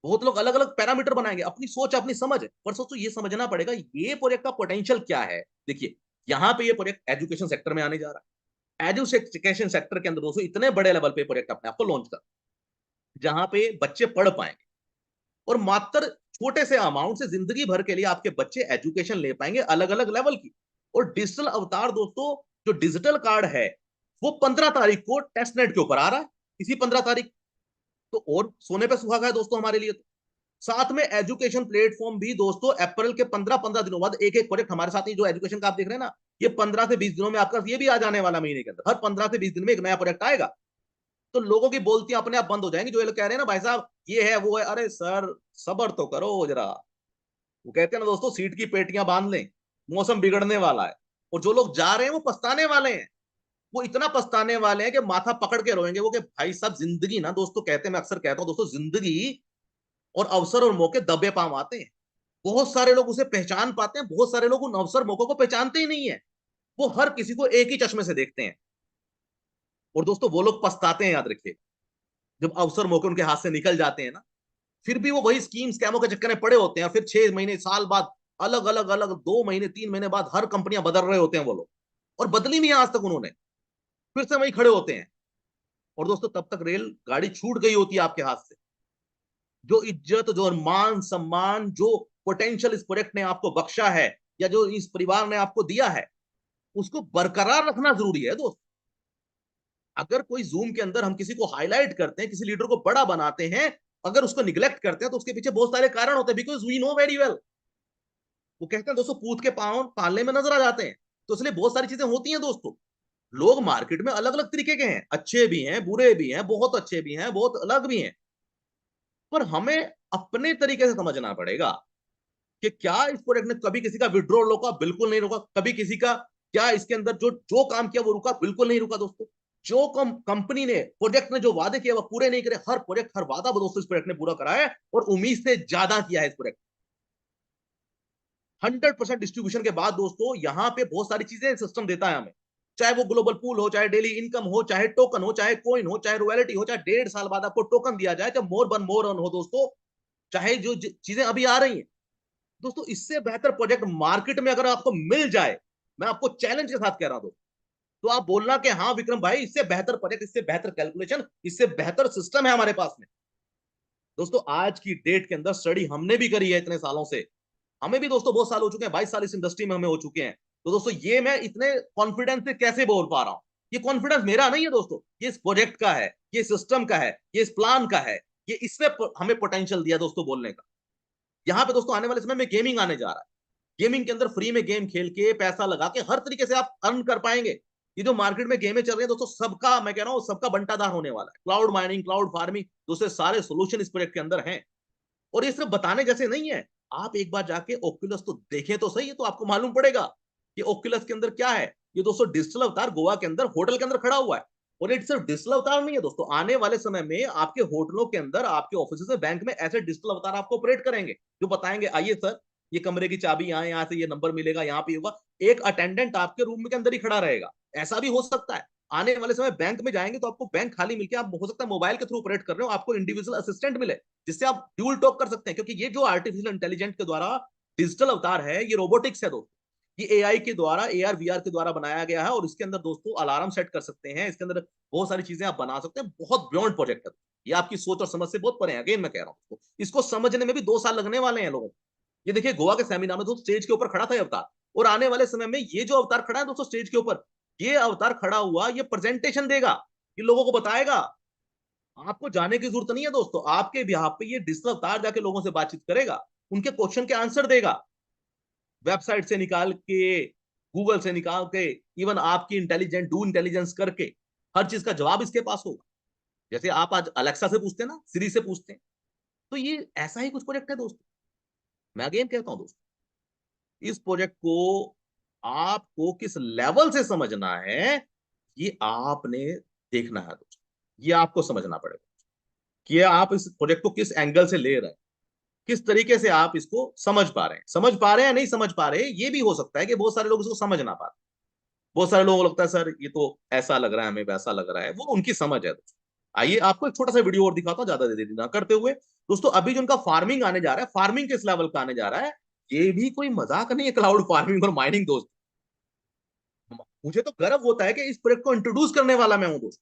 बहुत लोग अलग अलग पैरामीटर बनाएंगे, अपनी सोच अपनी समझ है, पर सोचो ये समझना पड़ेगा ये प्रोजेक्ट का पोटेंशियल क्या है। देखिए यहाँ पे ये प्रोजेक्ट एजुकेशन सेक्टर में आने जा रहा है। एजुकेशन सेक्टर के अंदर दोस्तों इतने बड़े लेवल पे प्रोजेक्ट अपने आपको लॉन्च कर, जहां पे बच्चे पढ़ पाएंगे, और मात्र छोटे से अमाउंट से जिंदगी भर के लिए आपके बच्चे एजुकेशन ले पाएंगे अलग अलग लेवल की। और डिजिटल अवतार दोस्तों, जो डिजिटल कार्ड है, वो 15 तारीख को टेस्ट नेट के ऊपर आ रहा है, इसी 15 तारीख। तो और सोने पे सुहागा है दोस्तों हमारे लिए। तो साथ में एजुकेशन प्लेटफॉर्म भी दोस्तों अप्रैल के 15-15 दिनों बाद एक एक प्रोजेक्ट हमारे साथ ही, जो एजुकेशन का आप देख रहे हैं ना, ये 15 से 20 दिनों में आपका ये भी आ जाने वाला, महीने के अंदर हर 15 से 20 दिन में एक नया प्रोजेक्ट आएगा। तो लोगों की बोलती अपने आप बंद हो जाएंगी, जो ये लोग कह रहे हैं ना भाई साहब ये है वो है। अरे सर सबर तो करो जरा। वो कहते हैं ना दोस्तों, सीट की पेटियां बांध लें, मौसम बिगड़ने वाला है। और जो लोग जा रहे हैं वो पछताने वाले हैं, वो इतना पछताने वाले हैं कि माथा पकड़ के रोएंगे वो, कि भाई साहब जिंदगी ना दोस्तों, कहते हैं, मैं अक्सर कहता हूं दोस्तों, जिंदगी और अवसर और मौके दबे पांव आते हैं। बहुत सारे लोग उसे पहचान पाते हैं, बहुत सारे लोग उन अवसर मौकों को पहचानते ही नहीं है। वो हर किसी को एक ही चश्मे से देखते हैं, और दोस्तों वो लोग पछताते हैं, याद रखिए। जब अवसर मौके उनके हाथ से निकल जाते हैं ना, फिर भी वो वही स्कीम स्कैमों के चक्कर में पड़े होते हैं, और फिर 6 महीने साल बाद, अलग अलग अलग 2 महीने 3 महीने बाद हर कंपनियां बदल रहे होते हैं वो लोग, और बदली नहीं आज तक उन्होंने, फिर से वही खड़े होते हैं। और दोस्तों तब तक रेल गाड़ी छूट गई होती है आपके हाथ से। जो इज्जत, जो मान सम्मान, जो पोटेंशियल इस प्रोजेक्ट ने आपको बख्शा है, या जो इस परिवार ने आपको दिया है, उसको बरकरार रखना जरूरी है दोस्त। अगर कोई जूम के अंदर हम किसी को हाईलाइट करते हैं, किसी लीडर को बड़ा बनाते हैं, अगर उसको निग्लेक्ट करते हैं, तो उसके पीछे बहुत सारे कारण होते हैं, because we know very well. वो कहते हैं दोस्तों, पूत के पांव पालने में नजर आ जाते हैं। तो इसलिए बहुत सारी चीजें होती हैं दोस्तों। लोग मार्केट में अलग अलग तरीके के हैं, अच्छे भी हैं, बुरे भी हैं, बहुत अच्छे भी हैं, बहुत अलग भी हैं। पर हमें अपने तरीके से समझना पड़ेगा कि क्या इस प्रोजेक्ट ने कभी किसी का विड्रॉल रोका, बिल्कुल नहीं रोका। कभी किसी का, क्या इसके अंदर जो जो काम किया वो रुका, बिल्कुल नहीं रुका दोस्तों। जो कंपनी ने, प्रोजेक्ट ने जो वादे किए वो पूरे नहीं करे। हर प्रोजेक्ट, हर वादा दोस्तों इस प्रोजेक्ट ने पूरा करा है, और उम्मीद से ज्यादा किया है इस प्रोजेक्ट। 100% डिस्ट्रीब्यूशन के बाद दोस्तों यहाँ पे बहुत सारी चीजें सिस्टम देता है हमें। चाहे वो ग्लोबल पूल हो, चाहे डेली इनकम हो, चाहे टोकन हो, चाहे कोइन हो, चाहे रॉयल्टी हो, चाहे 1.5 साल बाद आपको टोकन दिया जाए, चाहे मोर बन मोर अन हो दोस्तों, चाहे जो चीजें अभी आ रही हैं दोस्तों, इससे बेहतर प्रोजेक्ट मार्केट में अगर आपको मिल जाए, मैं आपको चैलेंज के साथ कह रहा हूं, तो आप बोलना कि हाँ विक्रम भाई, इससे बेहतर प्रोजेक्ट, इससे बेहतर कैलकुलेशन, इससे बेहतर सिस्टम है हमारे पास में। दोस्तों आज की डेट के अंदर स्टडी हमने भी करी है इतने सालों से, हमें भी दोस्तों बहुत साल हो चुके हैं, 22 साल इस इंडस्ट्री में हमें हो चुके हैं। तो दोस्तों ये मैं इतने कॉन्फिडेंस से कैसे बोल पा रहा हूं, ये कॉन्फिडेंस मेरा नहीं है दोस्तों, ये इस प्रोजेक्ट का है, ये सिस्टम का है, ये इस प्लान का है, ये इसमें हमें पोटेंशियल दिया दोस्तों बोलने का। यहाँ पे दोस्तों आने वाले समय में गेमिंग आने जा रहा है, गेमिंग के अंदर फ्री में गेम खेल के पैसा लगा के हर तरीके से आप अर्न कर पाएंगे। ये जो मार्केट में गेमें चल रही है दोस्तों, सबका मैं कह रहा हूँ सबका बंटाधार होने वाला है। क्लाउड माइनिंग, क्लाउड फार्मिंग, दूसरे सारे सोल्यूशन इस प्रोजेक्ट के अंदर हैं। और ये सिर्फ बताने जैसे नहीं है, आप एक बार जाके ओक्यूलस तो देखें तो सही है, तो आपको मालूम पड़ेगा कि ओक्यूलस के अंदर क्या है। ये दोस्तों डिजिटल अवतार गोवा के अंदर होटल के अंदर खड़ा हुआ है। और ये सिर्फ डिजिटल अवतार नहीं है दोस्तों, आने वाले समय में आपके होटलों के अंदर, आपके ऑफिस में, बैंक में ऐसे डिजिटल अवतार आपको ऑपरेट करेंगे, जो बताएंगे आइए सर ये कमरे की चाबी यहाँ से ये नंबर मिलेगा, यहाँ पे होगा। एक अटेंडेंट आपके रूम के अंदर ही खड़ा रहेगा। ऐसा भी हो सकता है आने वाले समय बैंक में जाएंगे तो आपको बैंक खाली मिलके, आप हो सकता है मोबाइल के थ्रू ऑपरेट कर रहे हो, आपको इंडिविजुअल असिस्टेंट मिले जिससे आप ड्यूल टॉक कर सकते हैं। क्योंकि ये जो आर्टिफिशियल इंटेलिजेंस के द्वारा डिजिटल अवतार है, ये रोबोटिक्स है दोस्तों, ये एआई के द्वारा, एआर वीआर के द्वारा बनाया गया है। और इसके अंदर दोस्तों अलार्म सेट कर सकते हैं, इसके अंदर बहुत सारी चीजें आप बना सकते हैं। बहुत बियॉन्ड प्रोजेक्ट है, ये आपकी सोच और समझ से बहुत परे है। अगेन मैं कह रहा हूँ, इसको समझने में भी 2 साल लगने वाले हैं लोगों को। ये देखिए गोवा के सेमिनार में दोस्तों स्टेज के ऊपर खड़ा था ये अवतार, और आने वाले समय में ये जो अवतार खड़ा है दोस्तों स्टेज के ऊपर, ये अवतार खड़ा हुआ, ये प्रेजेंटेशन देगा, ये लोगों को बताएगा। आपको जाने की जरूरत नहीं है दोस्तों, आपके बिहाफ पे ये डिजिटल अवतार जाके लोगों से बातचीत करेगा, उनके क्वेश्चन के आंसर देगा, वेबसाइट से निकाल के, गूगल से निकाल के, इवन आपकी इंटेलिजेंट डू इंटेलिजेंस करके हर चीज का जवाब इसके पास होगा। जैसे आप आज अलेक्सा से पूछते हैं ना, सिरी से पूछते हैं, तो ये ऐसा ही कुछ प्रोजेक्ट है दोस्तों। मैं अगेन कहता हूं दोस्तों, इस प्रोजेक्ट को आपको किस लेवल से समझना है, ये आपने देखना है दोस्तों, ये आपको समझना पड़ेगा कि आप इस प्रोजेक्ट को किस एंगल से ले रहे हैं, किस तरीके से आप इसको समझ पा रहे हैं। समझ पा रहे हैं या नहीं समझ पा रहे, ये भी हो सकता है कि बहुत सारे लोग इसको समझ ना पाते। बहुत सारे लोगों को लगता है सर ये तो ऐसा लग रहा है, हमें वैसा लग रहा है, वो उनकी समझ है दोस्तों। आइए आपको एक छोटा सा वीडियो और दिखाता हूं, ज्यादा देरी ना करते हुए दोस्तों। अभी जो उनका फार्मिंग आने जा रहा है, फार्मिंग किस लेवल का आने जा रहा है, ये भी कोई मजाक नहीं है, क्लाउड फार्मिंग और माइनिंग दोस्त। मुझे तो गर्व होता है कि इस प्रोजेक्ट को इंट्रोड्यूस करने वाला मैं हूं दोस्त।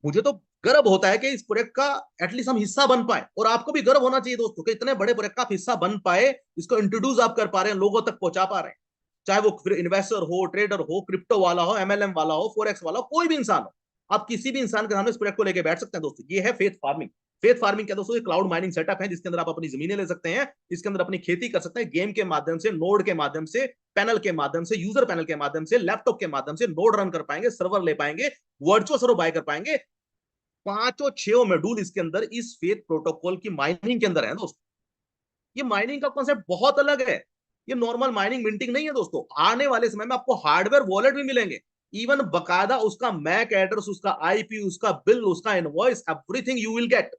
मुझे तो गर्व होता है कि इस प्रोजेक्ट का एटलीस्ट हम हिस्सा बन पाए, और आपको भी गर्व होना चाहिए दोस्तों कि इतने बड़े प्रोजेक्ट का आप हिस्सा बन पाए, इसको इंट्रोड्यूस आप कर पा रहे हैं, लोगों तक पहुंचा पा रहे हैं। चाहे वो फिर इन्वेस्टर हो, ट्रेडर हो, क्रिप्टो वाला हो, एमएलएम वाला हो, फोरेक्स वाला हो, कोई भी इंसान हो, आप किसी भी इंसान के सामने इस प्रोजेक्ट को लेकर बैठ सकते हैं दोस्तों। ये है फेथ फार्मिंग। फेथ फार्मिंग क्या दोस्तों, ये क्लाउड माइनिंग सेटअप है जिसके अंदर आप अपनी जमीनें ले सकते हैं, इसके अंदर अपनी खेती कर सकते हैं, गेम के माध्यम से, नोड के माध्यम से, पैनल के माध्यम से, यूजर पैनल के माध्यम से, लैपटॉप के माध्यम से नोड रन कर पाएंगे, सर्वर ले पाएंगे, वर्चुअल सर्वर बाय कर पाएंगे। पांचों छह मॉड्यूल इसके अंदर इस फेथ प्रोटोकॉल की माइनिंग के अंदर है दोस्तों। ये माइनिंग का कॉन्सेप्ट बहुत अलग है, ये नॉर्मल माइनिंग मिंटिंग नहीं है दोस्तों। आने वाले समय में आपको हार्डवेयर वॉलेट भी मिलेंगे, इवन बकायदा उसका मैक एड्रेस, उसका आईपी, उसका बिल, उसका invoice, everything you will get.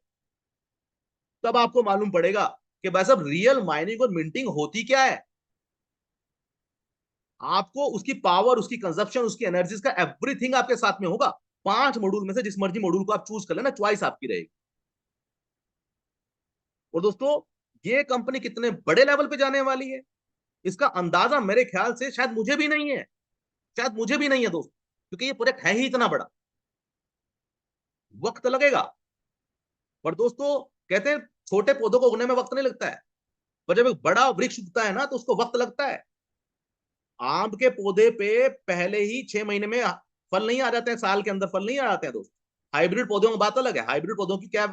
तब आपको मालूम पड़ेगा कि भाई साहब रियल माइनिंग और मिंटिंग होती क्या है। आपको उसकी पावर, उसकी कंजप्शन, उसकी एनर्जीज का एवरीथिंग आपके साथ में होगा। 5 मॉड्यूल में से जिस मर्जी मॉड्यूल को आप चूज कर लेना, च्वाइस आपकी रहेगी। और दोस्तों ये कंपनी कितने बड़े लेवल पे जाने वाली है, इसका अंदाजा मेरे ख्याल से शायद मुझे भी नहीं है, शायद मुझे भी नहीं है दोस्त, क्योंकि ये प्रोजेक्ट है ही इतना बड़ा। वक्त लगेगा, पर दोस्तों कहते हैं छोटे पौधों को उगने में वक्त नहीं लगता है, पर जब एक बड़ा वृक्ष उगता है ना तो उसको वक्त लगता है। आम के पौधे पे पहले ही 6 महीने में फल नहीं आ जाते हैं, साल के अंदर फल नहीं आ जाते हैं दोस्त। हाइब्रिड पौधों में बात अलग है, हाइब्रिड पौधों की क्या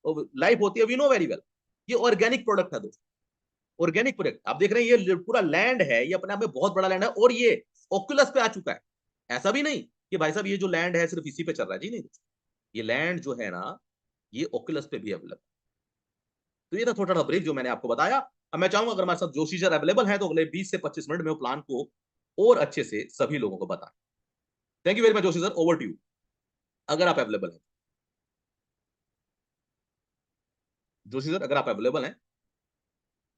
लाइफ होती है, वी नो वेरी वेल। ये ऑर्गेनिक प्रोडक्ट है दोस्त, ऑर्गेनिक प्रोडक्ट। आप देख रहे हैं ये पूरा लैंड है, ये अपने आप में बहुत बड़ा लैंड है, और ये ओक्यूलस पे आ चुका है। ऐसा भी नहीं कि भाई साहब ये जो लैंड है सिर्फ इसी पे चल रहा है, जी नहीं दोस्त। ये लैंड जो है ना, ये ओक्यूलस पे भी अवेलेबल। तो ये था छोटा सा ब्रीफ जो मैंने आपको बताया। अब मैं चाहूंगा अगर हमारे साथ जोशी सर अवेलेबल है तो अगले 20 से 25 मिनट में वो प्लान को और अच्छे से सभी लोगों को बताएं। Thank you very much Joshi sir, over to you, अगर आप अवेलेबल हैं। जोशी सर अगर आप अवेलेबल हैं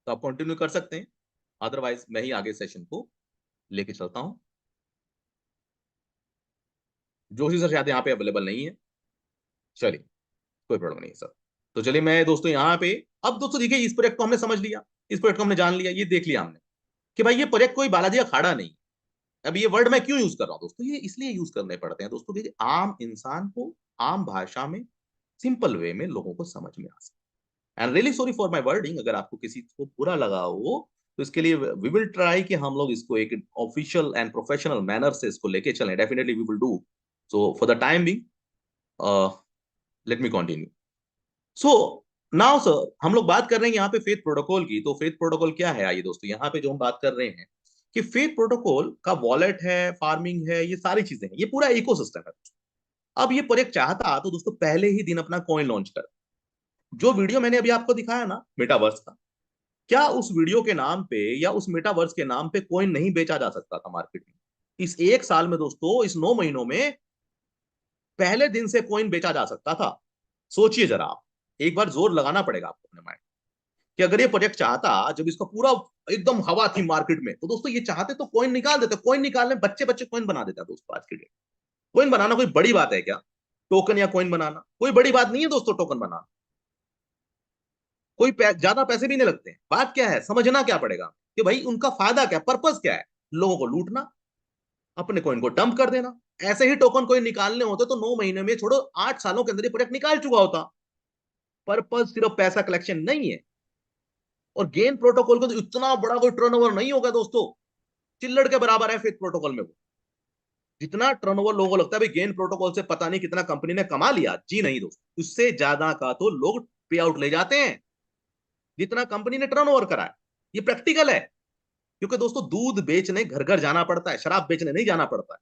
तो आप कंटिन्यू कर सकते हैं, अदरवाइज मैं ही आगे सेशन को लेके चलता हूं। जोशी सर शायद यहाँ पे अवेलेबल नहीं है, चलिए कोई प्रॉब्लम नहीं है सर। तो चलिए मैं दोस्तों यहाँ पे, अब दोस्तों देखिए इस प्रोजेक्ट को हमने समझ लिया, इस प्रोजेक्ट को हमने जान लिया, ये देख लिया हमने कि भाई ये प्रोजेक्ट कोई बालाजी अखाड़ा नहीं। अब ये वर्ड मैं क्यों यूज कर रहा हूं दोस्तों, ये इसलिए यूज करने पड़ते हैं दोस्तों क्योंकि आम इंसान को आम भाषा में, सिंपल वे में लोगों को समझ में आ सके। And really sorry for my wording, अगर आपको किसी को बुरा लगा हो तो इसके लिए वी विल ट्राई कि हम लोग इसको एक ऑफिशियल एंड प्रोफेशनल मैनर से इसको लेके चलें, definitely we will do so for the time being. Let me continue. So now sir, हम लोग बात कर रहे हैं यहाँ पे फेथ प्रोटोकॉल की। तो फेथ प्रोटोकॉल क्या है आइए दोस्तों, यहाँ पे जो हम बात कर रहे हैं कि फेथ प्रोटोकॉल का वॉलेट है, फार्मिंग है, ये सारी चीजें हैं, ये पूरा इकोसिस्टम है। अब ये प्रोजेक्ट चाहता तो दोस्तों पहले ही दिन अपना कॉइन लॉन्च कर। जो वीडियो मैंने अभी आपको दिखाया ना मेटावर्स का, क्या उस वीडियो के नाम पे या उस मेटावर्स के नाम पे कॉइन नहीं बेचा जा सकता था मार्केट में? इस एक साल में दोस्तों, इस 9 महीनों में पहले दिन से कॉइन बेचा जा सकता था। सोचिए जरा आप, एक बार जोर लगाना पड़ेगा आपको अपने माइंड कि अगर ये प्रोजेक्ट चाहता, जब इसका पूरा एकदम हवा थी मार्केट में, तो दोस्तों ये चाहते तो कॉइन निकाल देते। कॉइन निकालने बच्चे बच्चे कॉइन बना देते हैं दोस्तों आज के डेट। कॉइन बनाना कोई बड़ी बात है क्या? टोकन या कॉइन बनाना कोई बड़ी बात नहीं है दोस्तों। टोकन बनाना कोई ज्यादा पैसे भी नहीं लगते हैं। बात क्या है, समझना क्या पड़ेगा कि भाई उनका फायदा क्या, पर्पस क्या है? लोगों को लूटना, अपने कॉइन को डंप कर देना। ऐसे ही टोकन कोई निकालने होते तो 9 महीने में, छोड़ो 8 सालों के अंदर ये प्रोजेक्ट निकाल चुका होता। पर्पस सिर्फ पैसा कलेक्शन नहीं है। और गेन प्रोटोकॉल को तो इतना बड़ा कोई टर्नओवर नहीं होगा दोस्तों, चिल्लड़ के बराबर है फेथ प्रोटोकॉल में वो। जितना टर्नओवर लोगों को लगता है भाई गेन प्रोटोकॉल से पता नहीं कितना कंपनी ने कमा लिया, जी नहीं दोस्तों, उससे ज्यादा का तो लोग पे आउट ले जाते हैं जितना कंपनी ने टर्नओवर करा है। ये प्रैक्टिकल है, क्योंकि दोस्तों दूध बेचने घर घर जाना पड़ता है, शराब बेचने नहीं जाना पड़ता है।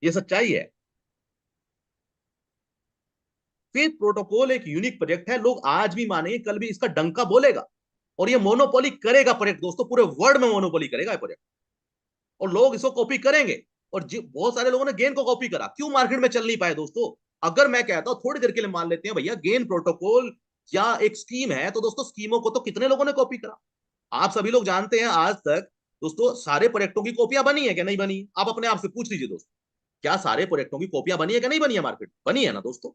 ये सच्चाई है। फेथ प्रोटोकॉल एक यूनिक प्रोजेक्ट है, लोग आज भी मानेंगे, कल भी इसका डंका बोलेगा। और ये मोनोपोली करेगा प्रोजेक्ट दोस्तों, पूरे वर्ल्ड में मोनोपोली करेगा ये प्रोजेक्ट। और लोग इसको कॉपी करेंगे। और बहुत सारे लोगों ने गेन को कॉपी करा, क्यों मार्केट में चल नहीं पाए दोस्तों? अगर मैं कहता हूं थोड़ी देर के लिए मान लेते हैं भैया गेन प्रोटोकॉल या एक स्कीम है, तो दोस्तों स्कीमों को तो कितने लोगों ने कॉपी करा। आप सभी लोग जानते हैं आज तक दोस्तों सारे प्रोजेक्टों की कॉपियां बनी है क्या नहीं बनी? आप अपने आप से पूछ लीजिए दोस्तों, क्या सारे प्रोजेक्टों की कॉपियां बनी है क्या नहीं बनी है? मार्केट बनी है ना दोस्तों,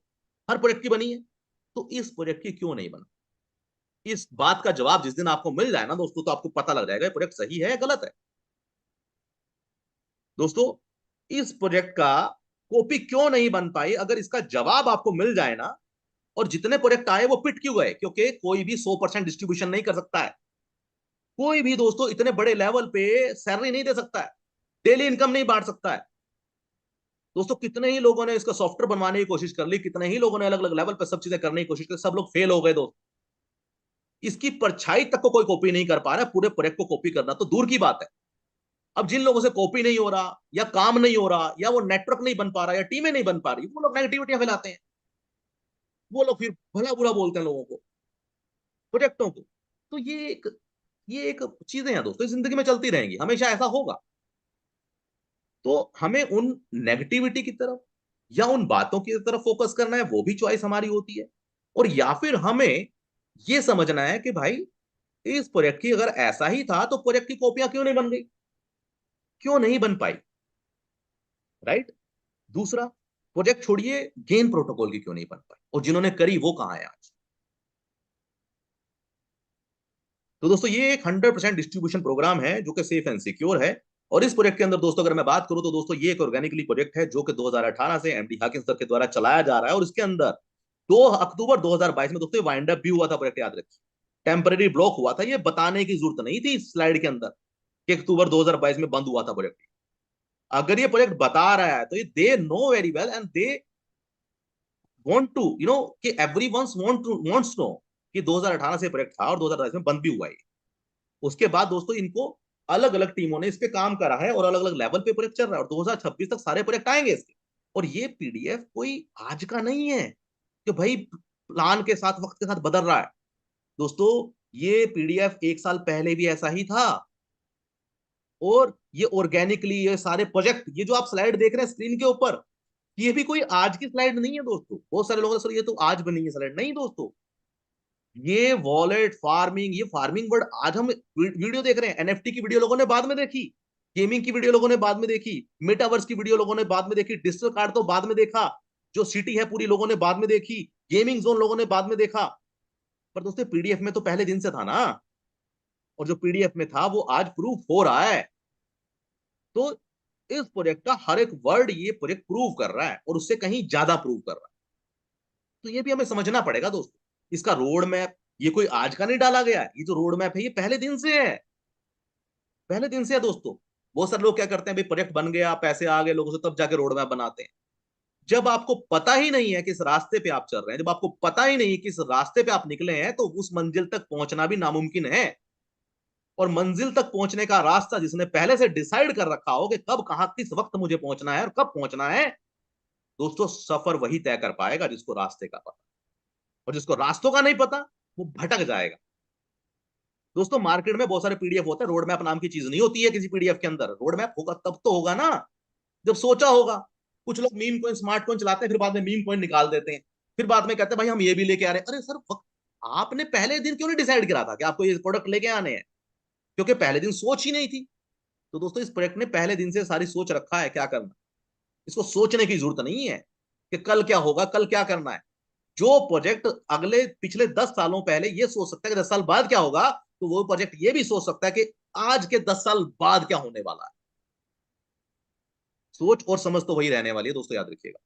हर प्रोजेक्ट की बनी है। तो इस प्रोजेक्ट की क्यों नहीं बना? इस बात का जवाब जिस दिन आपको मिल जाए ना दोस्तों, तो आपको पता लग जाएगा प्रोजेक्ट सही है या गलत है। दोस्तों इस प्रोजेक्ट का कॉपी क्यों नहीं बन पाई, अगर इसका जवाब आपको मिल जाए ना, और जितने प्रोजेक्ट आए वो पिट क्यों गए, क्योंकि कोई भी 100% डिस्ट्रीब्यूशन नहीं कर सकता है। कोई भी दोस्तों इतने बड़े लेवल पे सैलरी नहीं दे सकता है, डेली इनकम नहीं बांट सकता है। दोस्तों कितने ही लोगों ने इसका सॉफ्टवेयर बनवाने की कोशिश कर ली, कितने ही लोगों ने अलग अलग लेवल पर सब चीजें करने की कोशिश की, सब लोग फेल हो गए दोस्त। इसकी परछाई तक को कोई कॉपी नहीं कर पा रहा है, पूरे प्रोजेक्ट को कॉपी करना तो दूर की बात है। अब जिन लोगों से कॉपी नहीं हो रहा, या काम नहीं हो रहा, या वो नेटवर्क नहीं बन पा रहा, या टीमें नहीं बन पा रही, वो लोग नेगेटिविटी फैलाते हैं। वो लोग फिर भला बुरा बोलते हैं लोगों को, प्रोजेक्टों को। तो ये एक चीजें हैं दोस्तों, जिंदगी में चलती रहेंगी, हमेशा ऐसा होगा। तो हमें उन नेगेटिविटी की तरफ या उन बातों की तरफ फोकस करना है, वो भी चॉइस हमारी होती है। और या फिर हमें ये समझना है कि भाई इस प्रोजेक्ट की अगर ऐसा ही था तो प्रोजेक्ट की कॉपियां क्यों नहीं बन गई, क्यों नहीं बन पाई, राइट? दूसरा, प्रोजेक्ट छोड़िए, गेन प्रोटोकॉल की क्यों नहीं बन पाई, और जिन्होंने करी वो कहां है आज? तो दोस्तों ये एक 100% डिस्ट्रीब्यूशन प्रोग्राम है जो कि सेफ एंड सिक्योर है। और इस प्रोजेक्ट के अंदर दोस्तों अगर मैं बात करूं तो दोस्तों ये एक ऑर्गेनिकली प्रोजेक्ट है जो कि 2018 से एमडी हाकिम सर के द्वारा चलाया जा रहा है। और इसके अंदर 2 अक्टूबर 2022 में दोस्तों वाइंड अप भी हुआ था प्रोजेक्ट, याद रखिए। टेम्पररी ब्लॉक हुआ था, ये बताने की जरूरत नहीं थी इस स्लाइड के अंदर कि अक्टूबर 2022 में बंद हुआ था प्रोजेक्ट। अगर ये प्रोजेक्ट बता रहा है तो ये they know very well and they want to कि एवरीवन वांट्स नो कि 2018 से प्रोजेक्ट था और 2022 में बंद भी हुआ है। उसके बाद दोस्तों इनको अलग अलग टीमों ने इस पे काम करा है और अलग अलग लेवल पे प्रोजेक्ट चल रहा है, और 2026 तक सारे प्रोजेक्ट आएंगे इसके। और ये पीडीएफ कोई आज का नहीं है कि भाई प्लान के साथ वक्त के साथ बदल रहा है। दोस्तों ये पीडीएफ एक साल पहले भी ऐसा ही था। और ये ऑर्गेनिकली ये सारे प्रोजेक्ट, ये जो आप स्लाइड देख रहे हैं स्क्रीन के ऊपर, ये भी कोई आज की स्लाइड नहीं है दोस्तों। बहुत सारे लोगों ने सर ये तो आज बनी है स्लाइड, नहीं दोस्तों। ये वॉलेट फार्मिंग, ये फार्मिंग वर्ड आज हम वीडियो देख रहे हैं। एनएफटी की वीडियो लोगों ने बाद में देखी, गेमिंग की वीडियो लोगों ने बाद में देखी, मेटावर्स की वीडियो लोगों ने बाद में देखी, डिजिटल कार्ड तो बाद में देखा, जो सिटी है पूरी लोगों ने बाद में देखी, गेमिंग जोन लोगों ने बाद में देखा। पर दोस्तों पीडीएफ में तो पहले दिन से था ना। और जो पीडीएफ में था वो आज प्रूफ हो रहा है। तो इस प्रोजेक्ट का हर एक वर्ड ये प्रोजेक्ट प्रूव कर रहा है, और उससे कहीं ज्यादा प्रूव कर रहा है। तो ये भी हमें समझना पड़ेगा दोस्तों। इसका रोड मैप ये कोई आज का नहीं डाला गया है, ये जो रोड मैप है ये पहले दिन से है, पहले दिन से है दोस्तों। बहुत सारे लोग क्या करते हैं, भाई प्रोजेक्ट बन गया, पैसे आ गए लोगों से, तब जाके रोड मैप बनाते हैं। जब आपको पता ही नहीं है किस रास्ते पे आप चल रहे हैं, जब आपको पता ही नहीं किस रास्ते पे आप निकले हैं, तो उस मंजिल तक पहुंचना भी नामुमकिन है। और मंजिल तक पहुंचने का रास्ता जिसने पहले से डिसाइड कर रखा हो कि कब कहां किस वक्त मुझे पहुंचना है और कब पहुंचना है, दोस्तों सफर वही तय कर पाएगा जिसको रास्ते का पता। और जिसको रास्तों का नहीं पता वो भटक जाएगा। दोस्तों मार्केट में बहुत सारे पीडीएफ होते हैं, रोड मैप नाम की चीज नहीं होती है किसी पीडीएफ के अंदर। रोड मैप होगा तब तो होगा ना जब सोचा होगा। कुछ लोग मीम कोइन स्मार्ट कोइन चलाते हैं, फिर बाद में मीम कोइन निकाल देते हैं, फिर बाद में कहते हैं भाई हम ये भी लेके आ रहे हैं। अरे सर आपने पहले दिन क्यों नहीं डिसाइड करा था कि आपको ये प्रोडक्ट लेके आने हैं? क्योंकि पहले दिन सोच ही नहीं थी। तो दोस्तों इस प्रोजेक्ट ने पहले दिन से सारी सोच रखा है क्या करना। इसको सोचने की जरूरत नहीं है कि कल क्या होगा, कल क्या करना है। जो प्रोजेक्ट अगले पिछले 10 सालों पहले ये सोच सकता है कि 10 साल बाद क्या होगा, तो वो प्रोजेक्ट ये भी सोच सकता है कि आज के 10 साल बाद क्या होने वाला है। सोच और समझ तो वही रहने वाली है दोस्तों, याद रखिएगा।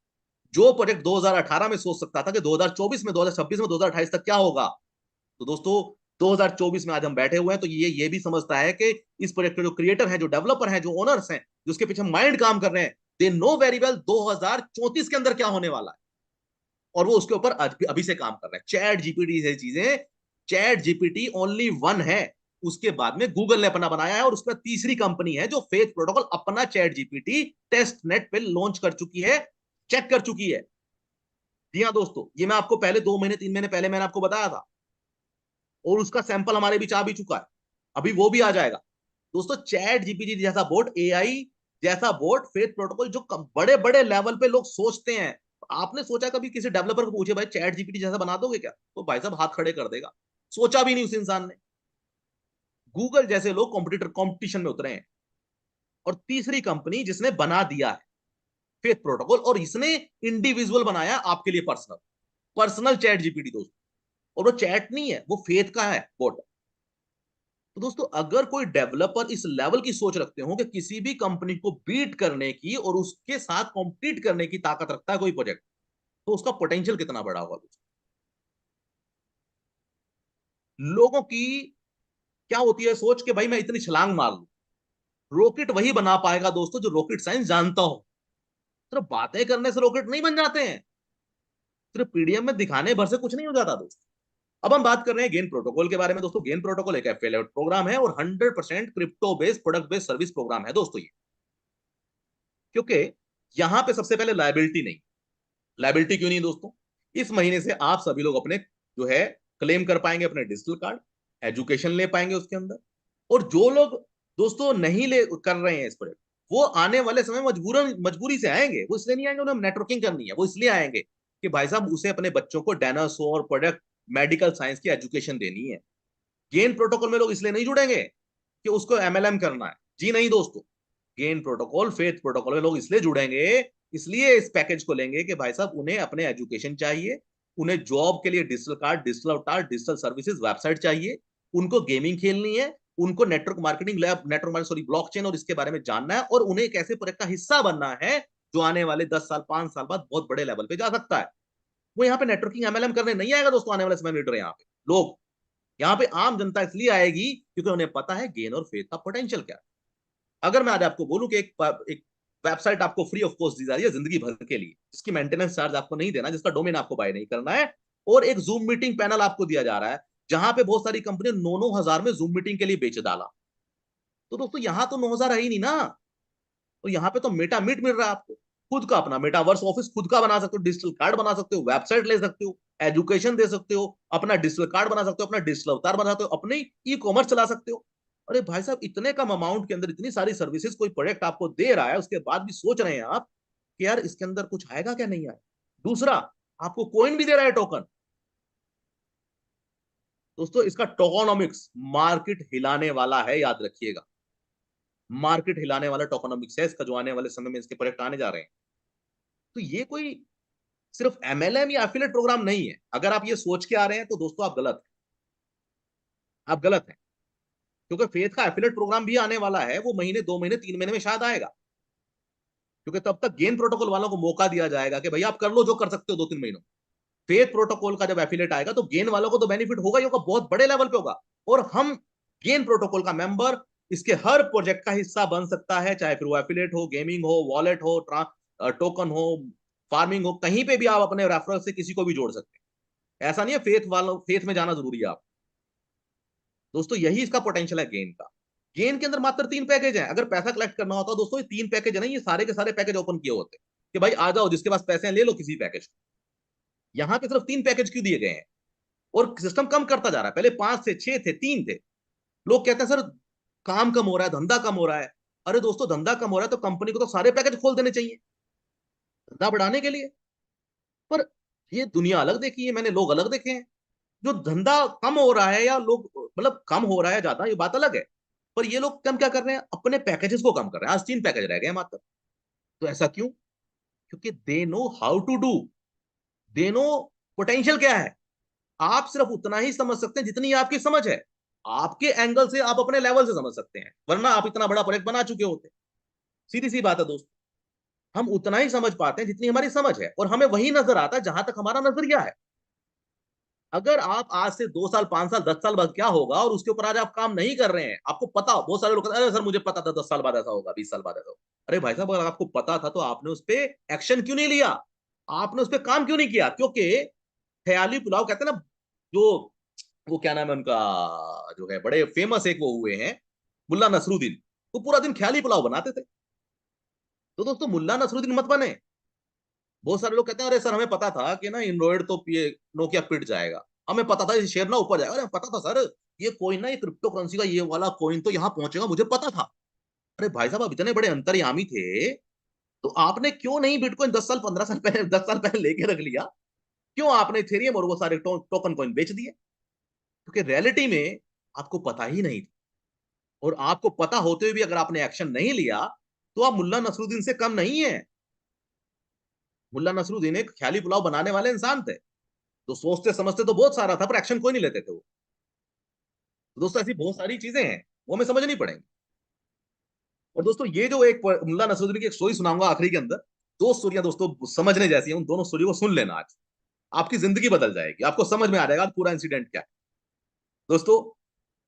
जो प्रोजेक्ट 2018 में सोच सकता था कि 2024 में, 2026 में, 2028 तक क्या होगा, तो दोस्तों 2024 में आज हम बैठे हुए हैं, तो ये भी समझता है कि इस प्रोजेक्ट के जो क्रिएटर हैं, जो डेवलपर हैं, जो ओनर्स हैं, जो उसके पीछे माइंड काम कर रहे हैं, दे नो वेरी वेल 2034 के अंदर क्या होने वाला है। और वो उसके ऊपर अभी से काम कर रहे हैं। चैट जीपीटी से चीजें, चैट जीपीटी ओनली वन है। उसके बाद में गूगल ने अपना बनाया है, और उसके बाद तीसरी कंपनी है जो फेथ प्रोटोकॉल अपना चैट जीपीटी टेस्ट नेट पे लॉन्च कर चुकी है, चेक कर चुकी है। जी हाँ दोस्तों, ये मैं आपको पहले 2 महीने 3 महीने पहले मैंने आपको बताया था, और उसका सैंपल हमारे बीच आ भी चुका है, अभी वो भी आ जाएगा। दोस्तों चैट जीपीटी जैसा बोट, एआई जैसा बोट, फेथ प्रोटोकॉल, जो बड़े बड़े लेवल पे लोग सोचते हैं। आपने सोचा कभी किसी डेवलपर को पूछे भाई चैट जीपीटी जैसा बना दोगे क्या, तो भाई साहब हाथ खड़े कर देगा। सोचा भी नहीं उस इंसान ने। गूगल जैसे लोग कॉम्पिटिटर कॉम्पिटिशन में उतरे हैं। और तीसरी कंपनी जिसने बना दिया है फेथ प्रोटोकॉल, और इसने इंडिविजुअल बनाया आपके लिए पर्सनल, पर्सनल चैट जीपीटी दोस्तों। और वो चैट नहीं है, वो फेथ का है बोट। तो दोस्तों अगर कोई डेवलपर इस लेवल की सोच रखते हो कि किसी भी कंपनी को बीट करने की और उसके साथ कॉम्पीट करने की ताकत रखता है कोई प्रोजेक्ट, तो उसका पोटेंशियल कितना बड़ा होगा दोस्तों। लोगों की क्या होती है सोच के भाई मैं इतनी छलांग मार लूं। रॉकेट वही बना पाएगा दोस्तों जो रॉकेट साइंस जानता हो। सिर्फ बातें करने से रॉकेट नहीं बन जाते हैं, सिर्फ पीडीएफ में दिखाने भर से कुछ नहीं हो जाता दोस्तों। अब हम बात कर रहे हैं गेन प्रोटोकॉल के बारे में दोस्तों। गेन प्रोटोकॉल एक एफिलिएट प्रोग्राम है और 100% crypto based product based service program है दोस्तों ये। क्योंकि यहां पे सबसे पहले लायबिलिटी नहीं। लायबिलिटी क्यों नहीं दोस्तों? इस महीने से आप सभी लोग अपने जो है क्लेम कर पाएंगे अपने डिजिटल कार्ड, एजुकेशन ले पाएंगे उसके अंदर। और जो लोग दोस्तों नहीं ले कर रहे हैं इस पर, वो आने वाले समय मजबूरन मजबूरी से आएंगे। वो इसलिए नहीं आएंगे उन्हें नेटवर्किंग करनी है, वो इसलिए आएंगे कि भाई साहब उसे अपने बच्चों को डायनासोर प्रोडक्ट मेडिकल साइंस की एजुकेशन देनी है। गेन प्रोटोकॉल में लोग इसलिए नहीं जुड़ेंगे कि उसको एमएलएम करना है, जी नहीं दोस्तों। गेन प्रोटोकॉल फेथ प्रोटोकॉल में लोग इसलिए जुड़ेंगे, इसलिए इस पैकेज को लेंगे कि भाई साहब उन्हें अपने एजुकेशन चाहिए, उन्हें जॉब के लिए डिजिटल कार्ड, डिजिटल अवतार, डिजिटल सर्विसेज, वेबसाइट चाहिए, उनको गेमिंग खेलनी है, उनको network marketing lab, network sorry blockchain और इसके बारे में जानना है, और उन्हें एक ऐसे प्रोजेक्ट का हिस्सा बनना है जो आने वाले 10 साल 5 साल बाद बहुत बड़े लेवल पे जा सकता है। वो यहाँ पे नेटवर्किंग एमएलएम करने नहीं आएगा दोस्तों आने वाले समय में लीडर यहाँ पे लोग। यहाँ पे आम जनता इसलिए आएगी क्योंकि उन्हें पता है गेन और फेथ का पोटेंशियल क्या है। अगर मैं आज आपको बोलूं कि एक वेबसाइट आपको फ्री ऑफ कॉस्ट दी जा रही है जिंदगी भर के लिए, जिसकी मेंटेनेंस चार्ज आपको नहीं देना, जिसका डोमेन आपको बाय नहीं करना है, और एक जूम मीटिंग पैनल आपको दिया जा रहा है जहां पे बहुत सारी कंपनी 9-9 हजार में जूम मीटिंग के लिए बेच डाला, तो दोस्तों यहां तो 9 हजार है ही नहीं ना। तो यहाँ पे तो मेटा मीट मिल रहा है आपको। खुद का अपना मेटावर्स ऑफिस खुद का बना सकते हो, डिजिटल कार्ड बना सकते हो, वेबसाइट ले सकते हो, एजुकेशन दे सकते हो, अपना डिजिटल कार्ड बना सकते हो, अपना डिजिटल अवतार बना सकते हो, अपने ई कॉमर्स चला सकते हो। अरे भाई साहब इतने कम अमाउंट के अंदर इतनी सारी सर्विसेज कोई प्रोजेक्ट आपको दे रहा है, उसके बाद भी सोच रहे हैं आप कि यार इसके अंदर कुछ आएगा क्या, नहीं आएगा। दूसरा, आपको कोइन भी दे रहा है टोकन। दोस्तों इसका टोकोनॉमिक्स मार्केट हिलाने वाला है, याद रखिएगा। मार्केट हिलाने वाला टोकोनॉमिक्स है इसका, जो आने वाले समय में इसके प्रोजेक्ट आने जा रहे हैं। तो ये कोई सिर्फ एमएलएम या एफिलिएट प्रोग्राम नहीं है। अगर आप ये सोच के आ रहे हैं तो दोस्तों आप गलत हैं, आप गलत हैं। क्योंकि फेथ का एफिलिएट प्रोग्राम भी आने वाला है, वो महीने 2 महीने 3 महीने में शायद आएगा। क्योंकि तब तक गेन प्रोटोकॉल वालों को मौका दिया जाएगा कि भाई आप कर लो जो कर सकते हो 2-3 महीनों। फेथ प्रोटोकॉल का जब एफिलेट आएगा तो गेन वालों को तो बेनिफिट होगा ही होगा, बहुत बड़े लेवल पे होगा। और हम गेन प्रोटोकॉल का मेंबर इसके हर प्रोजेक्ट का हिस्सा बन सकता है, चाहे फिर वो एफिलेट हो, गेमिंग हो, वॉलेट हो, टोकन हो, फार्मिंग हो, कहीं पे भी आप अपने रेफरल से किसी को भी जोड़ सकते हैं। ऐसा नहीं है फेथ वालों, फेथ में जाना जरूरी है आप। दोस्तों यही इसका पोटेंशियल है गेन का। गेन के अंदर मात्र 3 पैकेज हैं। अगर पैसा कलेक्ट करना होता है दोस्तों, ये 3 पैकेज है ना, ये सारे के सारे पैकेज ओपन किए होते हैं कि भाई आ जाओ, जिसके पास पैसे हैं ले लो किसी पैकेज। यहाँ पे सिर्फ 3 पैकेज क्यों दिए गए हैं? और सिस्टम कम करता जा रहा है, पहले 5 थे, 6 थे, 3 थे। लोग कहते हैं सर काम कम हो रहा है, धंधा कम हो रहा है। अरे दोस्तों धंधा कम हो रहा है तो कंपनी को तो सारे पैकेज खोल देने चाहिए धंधा बढ़ाने के लिए। पर ये दुनिया अलग देखी है मैंने, लोग अलग देखे हैं। जो धंधा कम हो रहा है या लोग मतलब कम हो रहा है ज्यादा, ये बात अलग है। पर ये लोग कम क्या कर रहे हैं, अपने पैकेजेस को कम कर रहे हैं। आज 3 पैकेज रह गए हैं मात्र। तो ऐसा क्यों? क्योंकि they know how to do, they know potential क्या है। आप सिर्फ उतना ही समझ सकते हैं जितनी आपकी समझ है। आपके एंगल से आप अपने लेवल से समझ सकते हैं, वरना आप इतना बड़ा प्रोजेक्ट बना चुके होते। सीधी सी बात है दोस्त, हम उतना ही समझ पाते हैं जितनी हमारी समझ है, और हमें वही नजर आता है जहां तक हमारा नजरिया है। अगर आप आज से 2 साल, 5 साल, 10 साल बाद क्या होगा और उसके ऊपर आज आप काम नहीं कर रहे हैं, आपको पता, बहुत सारे लोग कहते हैं अरे सर मुझे पता था 10 साल बाद ऐसा होगा, 20 साल बाद ऐसा होगा। अरे भाई साहब, अगर आपको पता था तो आपने उस पर एक्शन क्यों नहीं लिया? आपने उस पर काम क्यों नहीं किया? क्योंकि ख्याली पुलाव कहते हैं ना, जो वो क्या नाम है उनका, जो है बड़े फेमस एक वो हुए हैं मुल्ला नसरुद्दीन, वो पूरा दिन ख्याली पुलाव बनाते थे। तो दोस्तों मुल्ला नसरुद्दीन मत बने। बहुत सारे लोग कहते हैं अरे सर हमें पता था कि ना एंड्रॉइड तो ये नोकिया पिट जाएगा, हमें पता था ये शेयर ना ऊपर जाएगा। अरे पता था सर, ये कोइन ना, ये क्रिप्टो करेंसी का ये वाला कोइन तो यहाँ पहुंचेगा, मुझे पता था। अरे भाई साहब, आप इतने बड़े अंतर्यामी थे तो आपने क्यों नहीं बिटकॉइन 10 साल 15 साल पहले, 10 साल पहले लेके रख लिया? क्यों आपने इथेरियम और वो सारे टोकन कॉइन बेच दिए? क्योंकि रियलिटी में आपको पता ही नहीं था। और आपको पता होते हुए भी अगर आपने एक्शन नहीं लिया तो आप मुल्ला नसरुद्दीन से कम नहीं है। मुल्ला नसरुद्दीन एक ख्याली पुलाव बनाने वाले इंसान थे, तो सोचते समझते तो बहुत सारा था, पर एक्शन कोई नहीं लेते थे वो। तो दोस्तों ऐसी बहुत सारी चीजें हैं, वो हमें समझनी पड़ेंगी। और दोस्तों ये जो एक मुल्ला नसरुद्दीन की एक स्टोरी सुनाऊंगा आखिरी के अंदर, 2 स्टोरियां दोस्तों समझने जैसी हैं, उन दोनों स्टोरी को सुन लेना आज। आपकी जिंदगी बदल जाएगी, आपको समझ में आ जाएगा पूरा इंसिडेंट क्या है। दोस्तों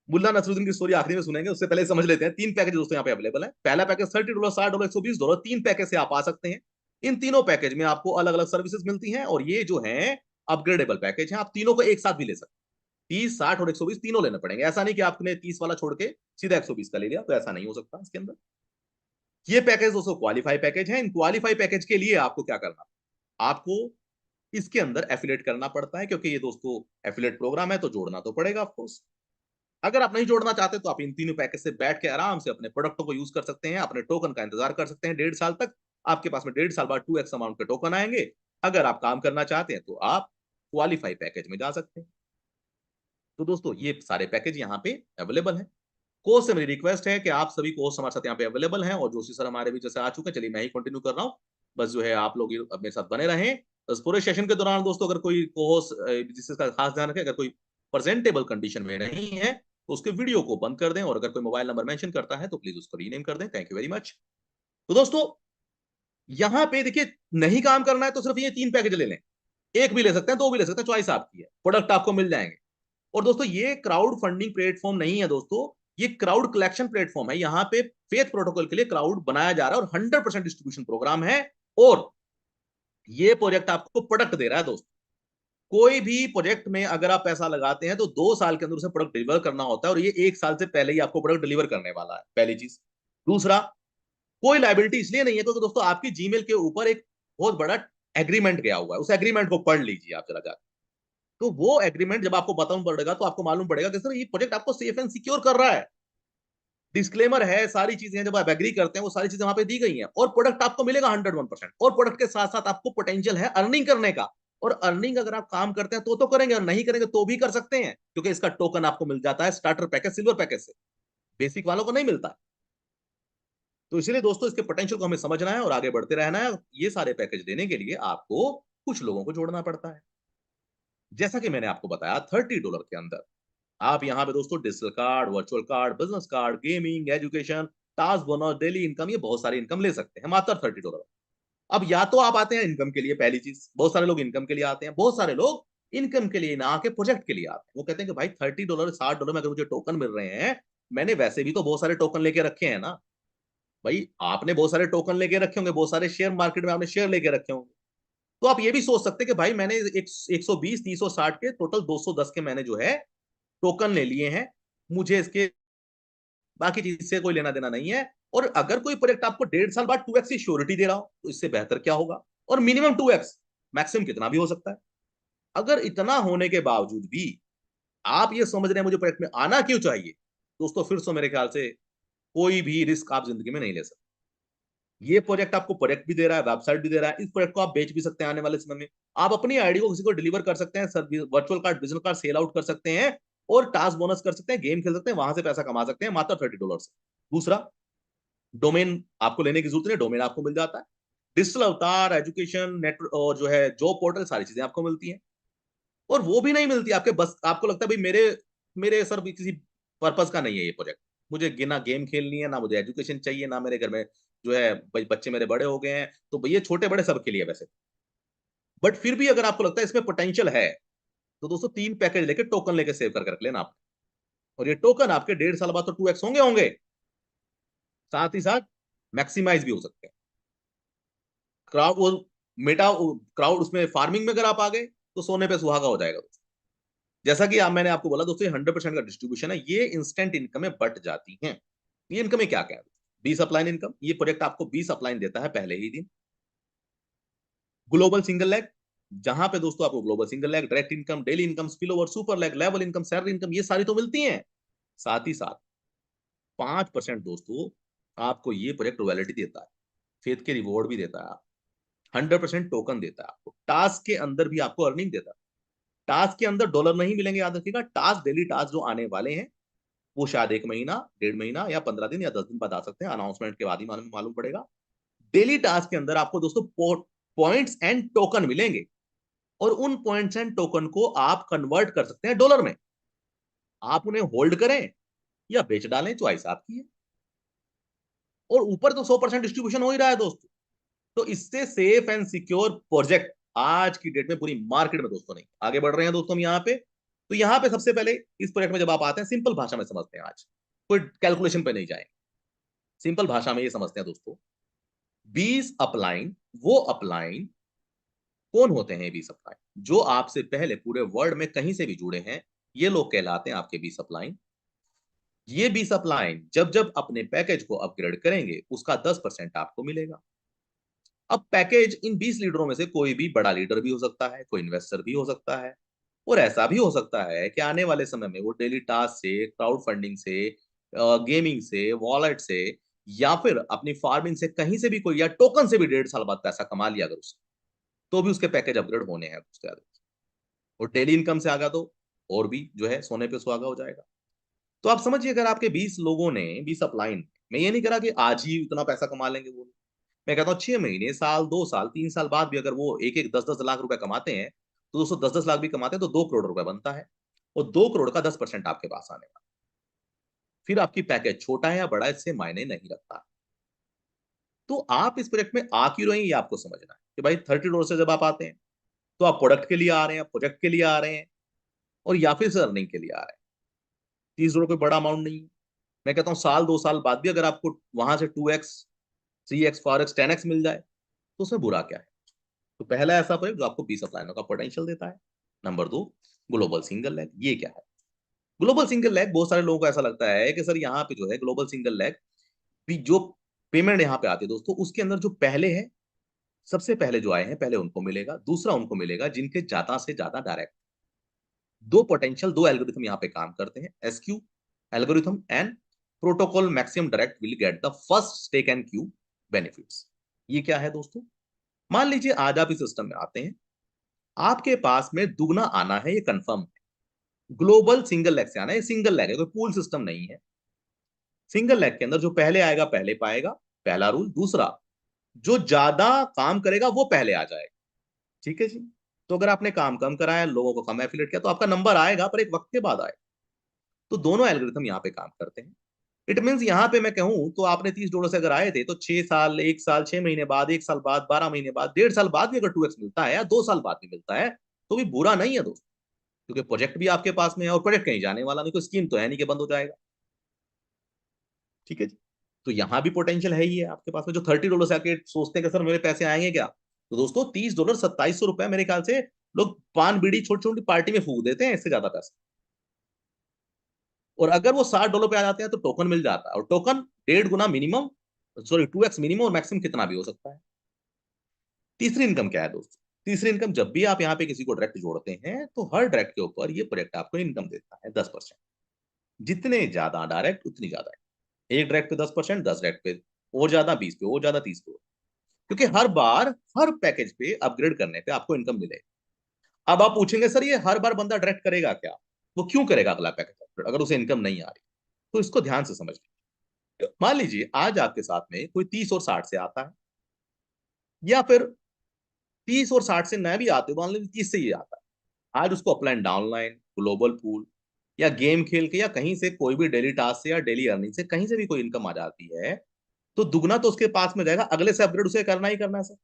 मुल्ला नसरुद्दीन की स्टोरी आखिरी में सुनेंगे, उससे पहले समझ लेते हैं 3 पैकेज दोस्तों यहाँ पे अवेलेबल है। पहला पैकेज $30, $60, $120, 3 पैकेज से आप आ सकते हैं। इन तीनों पैकेज में आपको अलग अलग सर्विसेज मिलती हैं, और ये जो है अपग्रेडेबल पैकेज है, आप तीनों को एक साथ भी ले सकते हैं। 30, 60 और 120 तीनों लेने पड़ेंगे। ऐसा नहीं कि आपने 30 वाला छोड़ के सीधा 120 का ले लिया, तो ऐसा नहीं हो सकता इसके अंदर। ये पैकेज दोस्तों क्वालिफाई पैकेज है। इन क्वालिफाई पैकेज के लिए आपको क्या करना, आपको इसके अंदर एफिलेट करना पड़ता है, क्योंकि ये दोस्तों एफिलेट प्रोग्राम है तो जोड़ना तो पड़ेगा ऑफकोर्स। अगर आप नहीं जोड़ना चाहते तो आप इन तीनों पैकेज से बैठ के आराम से अपने प्रोडक्टों को यूज कर सकते हैं, अपने टोकन का इंतजार कर सकते हैं 1.5 साल तक। आपके पास में 1.5 साल बाद 2x अमाउंट के टोकन आएंगे। अगर आप काम करना चाहते हैं तो आप क्वालिफाई पैकेज में जा सकते हैं। तो दोस्तों ये सारे पैकेज यहाँ पे अवेलेबल हैं। कोर्स से मेरी रिक्वेस्ट है कि आप सभी कोर्स हमारे साथ यहाँ पे अवेलेबल हैं, और जोशी सर हमारे बीच जैसे आ चुके हैं, चलिए मैं ही कंटिन्यू कर रहा हूँ। बस जो है आप लोग मेरे साथ बने रहें। बस पूरे सेशन के दौरान दोस्तों अगर कोई कोर्स, जिस चीज का खास ध्यान रखें, अगर कोई प्रेजेंटेबल कंडीशन में नहीं है तो उसके वीडियो को बंद कर दें, और अगर कोई मोबाइल नंबर मेंशन करता है तो प्लीज उसको रीनेम कर दें। Thank you very much. तो दोस्तों यहाँ पे देखिए, नहीं काम करना है तो सिर्फ ये 3 पैकेज ले लें। एक भी ले सकते हैं, 2 भी ले सकते हैं, चॉइस आपकी है, प्रोडक्ट आपको मिल जाएंगे। और दोस्तों ये क्राउड फंडिंग प्लेटफॉर्म नहीं है दोस्तों, ये क्राउड कलेक्शन प्लेटफॉर्म है। यहाँ पे फेथ प्रोटोकॉल के लिए क्राउड बनाया जा रहा है, और 100% डिस्ट्रीब्यूशन प्रोग्राम है। और ये प्रोजेक्ट आपको प्रोडक्ट दे रहा है दोस्तों। कोई भी प्रोजेक्ट में अगर आप पैसा लगाते हैं तो 2 साल के अंदर उसे प्रोडक्ट डिलीवर करना होता है, और ये 1 साल से पहले ही आपको प्रोडक्ट डिलीवर करने वाला है, पहली चीज। दूसरा, कोई लाइबिलिटी इसलिए नहीं है क्योंकि दोस्तों आपकी जीमेल के ऊपर एक बहुत बड़ा एग्रीमेंट गया हुआ है। उस एग्रीमेंट को पढ़ लीजिए आप जरा जाकर। तो वो एग्रीमेंट जब आपको बताऊं पड़ेगा तो आपको मालूम पड़ेगा कि सर ये प्रोजेक्ट आपको सेफ एंड सिक्योर कर रहा है। डिस्क्लेमर है, सारी चीजें जब आप एग्री करते हैं वो सारी चीजें वहां पे दी गई हैं, और प्रोडक्ट आपको मिलेगा 101%। और प्रोडक्ट के साथ साथ आपको पोटेंशियल है अर्निंग करने का। और अर्निंग अगर आप काम करते हैं तो करेंगे, और नहीं करेंगे तो भी कर सकते हैं, क्योंकि इसका टोकन आपको मिल जाता है स्टार्टर पैकेज, सिल्वर पैकेज से। बेसिक वालों को नहीं मिलता है। तो इसलिए दोस्तों इसके पोटेंशियल को हमें समझना है और आगे बढ़ते रहना है। ये सारे पैकेज लेने के लिए आपको कुछ लोगों को जोड़ना पड़ता है। जैसा कि मैंने आपको बताया, $30 के अंदर आप यहाँ पे दोस्तों digital card, virtual card, business card, gaming, education, task bonus, daily income, ये बहुत सारी इनकम ले सकते हैं मात्र $30। अब या तो आप आते हैं इनकम के लिए, पहली चीज, बहुत सारे लोग इनकम के लिए आते हैं, बहुत सारे लोग इनकम के लिए ना आके प्रोजेक्ट के लिए आते हैं। वो कहते हैं कि भाई $30 $60 में अगर मुझे टोकन मिल रहे हैं, मैंने वैसे भी तो बहुत सारे टोकन लेके रखे हैं ना। भाई आपने बहुत सारे टोकन लेके रखे होंगे, बहुत सारे शेयर मार्केट में आपने शेयर लेके रखे होंगे, तो आप ये भी सोच सकते हैं कि भाई मैंने 120 360 के टोटल 210 के मैंने जो है टोकन ले लिए हैं, मुझे इसके बाकी चीज से कोई लेना देना नहीं है। और अगर कोई प्रोजेक्ट आपको 1.5 साल बाद 2x की श्योरिटी दे रहा हो तो इससे बेहतर क्या होगा। और मिनिमम 2x, मैक्सिमम कितना भी हो सकता है। अगर इतना होने के बावजूद भी आप ये समझ रहे हैं मुझे प्रोजेक्ट में आना क्यों चाहिए, दोस्तों फिर से मेरे ख्याल से कोई भी रिस्क आप जिंदगी में नहीं ले सकते। ये प्रोजेक्ट आपको प्रोजेक्ट भी दे रहा है, वेबसाइट भी दे रहा है, इस प्रोजेक्ट को आप बेच भी सकते हैं आने वाले समय में। आप अपनी आईडी को किसी को डिलीवर कर सकते हैं, virtual card, vision card sell out कर सकते हैं, और टास्क बोनस कर सकते हैं, गेम खेल सकते हैं, वहां से पैसा कमा सकते हैं मात्र $30 से। दूसरा, डोमेन आपको लेने की जरूरत नहीं, डोमेन आपको मिल जाता है। डिजिटल अवतार, एजुकेशन, नेटवर्क और जो है जॉब पोर्टल, सारी चीजें आपको मिलती हैं। और वो भी नहीं मिलती आपके बस, आपको लगता है भाई मेरे मेरे सर भी किसी पर्पस का नहीं है ये प्रोजेक्ट, मुझे ना गेम खेलनी है, ना मुझे एजुकेशन चाहिए, ना मेरे घर में जो है बच्चे मेरे बड़े हो गए हैं, तो ये छोटे बड़े सबके लिए वैसे। बट फिर भी अगर आपको लगता है इसमें पोटेंशियल है, तो दोस्तों 3 पैकेज लेके टोकन लेके सेव करके रख लेना आप। और ये टोकन आपके 1.5 साल बाद तो 2x होंगे होंगे, साथ ही साथ मैक्सिमाइज भी हो सकते हैं। क्राउड वो मेटा क्राउड उसमें फार्मिंग में अगर आप आ गए तो सोने पे सुहागा हो जाएगा दोस्तों। जैसा कि मैंने आपको बोला दोस्तों, ये 100% का डिस्ट्रीब्यूशन है, ये इंस्टेंट इनकम में बट जाती हैं। ये इनकम में क्या क्या है, 20 अपलाइन इनकम, ये प्रोजेक्ट आपको 20 अपलाइन देता है पहले ही दिन। ग्लोबल सिंगल लेग, जहां पे दोस्तों आपको global single leg, direct income, daily income, spill over, super leg, level income, salary income, ये सारी तो मिलती हैं। साथ ही साथ 5% दोस्तों आपको ये प्रोजेक्ट रॉयल्टी देता है, फेथ के रिवॉर्ड भी देता है, 100% टोकन देता है आपको, टास्क के अंदर भी आपको अर्निंग देता है। टास्क के अंदर डॉलर नहीं मिलेंगे, याद रखिएगा। टास्क, डेली टास्क जो आने वाले हैं, वो शायद 1 महीना, 1.5 महीना या 15 दिन या 10 दिन बाद आ सकते हैं, अनाउंसमेंट के बाद ही मालूम पड़ेगा। डेली टास्क के अंदर आपको दोस्तों पॉइंट्स एंड टोकन मिलेंगे, और उन पॉइंट्स एंड टोकन को आप कन्वर्ट कर सकते हैं डॉलर में। आप उन्हें होल्ड करें या बेच डालें, चॉइस आपकी है। और ऊपर तो 100% डिस्ट्रीब्यूशन हो ही रहा है दोस्तों। तो इससे सेफ एंड सिक्योर प्रोजेक्ट आज की डेट में पूरी मार्केट में दोस्तों नहीं। आगे बढ़ रहे हैं दोस्तों हम यहाँ पे। तो यहाँ पे सबसे पहले इस प्रोजेक्ट में जब आप आते हैं, सिंपल भाषा में समझते हैं, आज कोई कैलकुलेशन पे नहीं जाएंगे, सिंपल भाषा में ये समझते हैं दोस्तों। 20 अपलाइन, वो अपलाइन कौन होते हैं? 20 अपलाइन जो आपसे पहले पूरे वर्ल्ड में कहीं से भी जुड़े हैं, ये लोग कहलाते हैं आपके 20 अपलाइन। ये 20 अपलाइन जब जब अपने पैकेज को अपग्रेड करेंगे, उसका 10% आपको मिलेगा। अब पैकेज इन 20 लीडरों में से कोई भी बड़ा लीडर भी हो सकता है, कोई इन्वेस्टर भी हो सकता है, और ऐसा भी हो सकता है कि आने वाले समय में वो डेली टास्क से, क्राउड फंडिंग से, गेमिंग से, वॉलेट से, या फिर अपनी फार्मिंग से, कहीं से भी कोई, या टोकन से भी 1.5 साल बाद पैसा कमा लिया अगर उसने, तो भी उसके पैकेज अपग्रेड होने हैं उसके आगे। और डेली इनकम से आगा तो और भी जो है सोने पे सुहागा हो जाएगा। तो आप समझिए, अगर आपके 20 लोगों ने 20 अपलाइन, मैं ये नहीं कह रहा कि आज ही इतना पैसा कमा लेंगे वो, मैं कहता हूँ 6 महीने, साल, 2 साल, 3 साल बाद भी अगर वो एक एक 10-10 लाख रुपए कमाते हैं, तो दोस्तों 10-10 लाख भी कमाते हैं तो 2 करोड़ रुपए बनता है। और 2 करोड़ का 10% आपके पास आने वाला, फिर आपकी पैकेज छोटा है या बड़ा है, इससे मायने नहीं रखता। तो आप इस प्रोजेक्ट में आ क्यों रहे हैं, ये आपको समझना है कि भाई $30 से जब आप आते हैं, तो आप प्रोडक्ट के लिए आ रहे हैं, प्रोजेक्ट के लिए आ रहे हैं, और या फिर से अर्निंग के लिए आ रहे हैं। $30 कोई बड़ा अमाउंट नहीं है। मैं कहता हूँ साल 2 साल बाद भी अगर आपको वहां से 2x, 3x, 4x, 10x मिल जाए, तो उसमें बुरा क्या है। तो पहला ऐसा प्रोजेक्ट जो आपको 20 अपलाइनों का पोटेंशियल देता है। Number 2, global single leg. ये क्या है? ग्लोबल सिंगल लेग, बहुत सारे लोगों को ऐसा लगता है कि सर यहाँ पे जो है ग्लोबल सिंगल लेग भी, जो पेमेंट यहाँ पे आती है दोस्तों, उसके अंदर जो पहले है, सबसे पहले जो आए हैं पहले उनको मिलेगा, दूसरा उनको मिलेगा जिनके ज्यादा से ज्यादा डायरेक्ट। दो एल्गोरिथम यहाँ पे काम करते हैं, SQ algorithm and protocol maximum direct will get the first stake and Q benefits. ये क्या है दोस्तों? मान लीजिए आज आप इस सिस्टम में आते हैं, आपके पास में दुगना आना है, ये कंफर्म है। ग्लोबल सिंगल लेग से आना है, सिंगल लेग है, कोई पूल सिस्टम नहीं है। सिंगल लेग के अंदर जो पहले आएगा पहले पाएगा, पहला रूल। दूसरा, जो ज्यादा काम करेगा वो पहले आ जाएगा। ठीक है जी। तो अगर आपने काम कम कराया, लोगों को कम एफिलेट किया, तो आपका नंबर आएगा पर एक वक्त के बाद आएगा। तो दोनों एल्गोरिथम यहाँ पे काम करते हैं। इट मीन्स यहाँ पे मैं कहूं तो आपने $30 से अगर आए थे तो 6 साल, 1 साल, 6 महीने बाद, 1 साल बाद, 12 महीने बाद, 1.5 साल बाद भी अगर 2x मिलता है या 2 साल बाद भी मिलता है तो भी बुरा नहीं है दोस्त, क्योंकि प्रोजेक्ट भी आपके पास में है और प्रोजेक्ट कहीं जाने वाला नहीं, कोई स्कीम तो है नहीं कि बंद हो जाएगा। ठीक है जी। तो यहाँ भी पोटेंशियल है ही है आपके पास में। जो $30 से आके सोचते हैं कि सर मेरे पैसे आएंगे क्या, तो दोस्तों $30 ₹2700 मेरे ख्याल से लोग पान बीड़ी छोटी छोटी पार्टी में फूक देते हैं, इससे ज्यादा पैसा। और अगर वो $60 पे आ जाते हैं तो टोकन मिल जाता है, और टोकन 1.5 गुना मिनिमम, सॉरी 2x मिनिमम और मैक्सिमम कितना भी हो सकता है। तीसरी इनकम क्या है दोस्तों? तीसरी इनकम, जब भी आप यहाँ पे किसी को डायरेक्ट जोड़ते हैं तो हर डायरेक्ट के ऊपर ये प्रोजेक्ट आपको इनकम देता है 10%। जितने ज्यादा डायरेक्ट उतनी ज्यादा है। एक डायरेक्ट पे 10%, 10 डायरेक्ट पे और ज्यादा, 20 पे और ज्यादा, 30 पे और। क्योंकि हर बार हर पैकेज पे अपग्रेड करने पे आपको इनकम मिलेगी। अब आप पूछेंगे सर ये हर बार बंदा डायरेक्ट करेगा क्या, वो क्यों करेगा अगला पैकेज अपग्रेड अगर उसे इनकम नहीं आ रही? तो इसको ध्यान से समझ लीजिए। मान लीजिए आज आपके साथ में कोई 30 और 60 से आता है, या फिर 30 और 60 से न भी आते हो, मान लीजिए 30 से ही आता है। आज उसको अपलाइन डाउनलाइन, ग्लोबल पूल या गेम खेल के या कहीं से कोई भी डेली टास्क से या डेली अर्निंग से कहीं से भी कोई इनकम आ जाती है, तो दुगना तो उसके पास में जाएगा। अगले से अपग्रेड उसे करना ही करना है सर।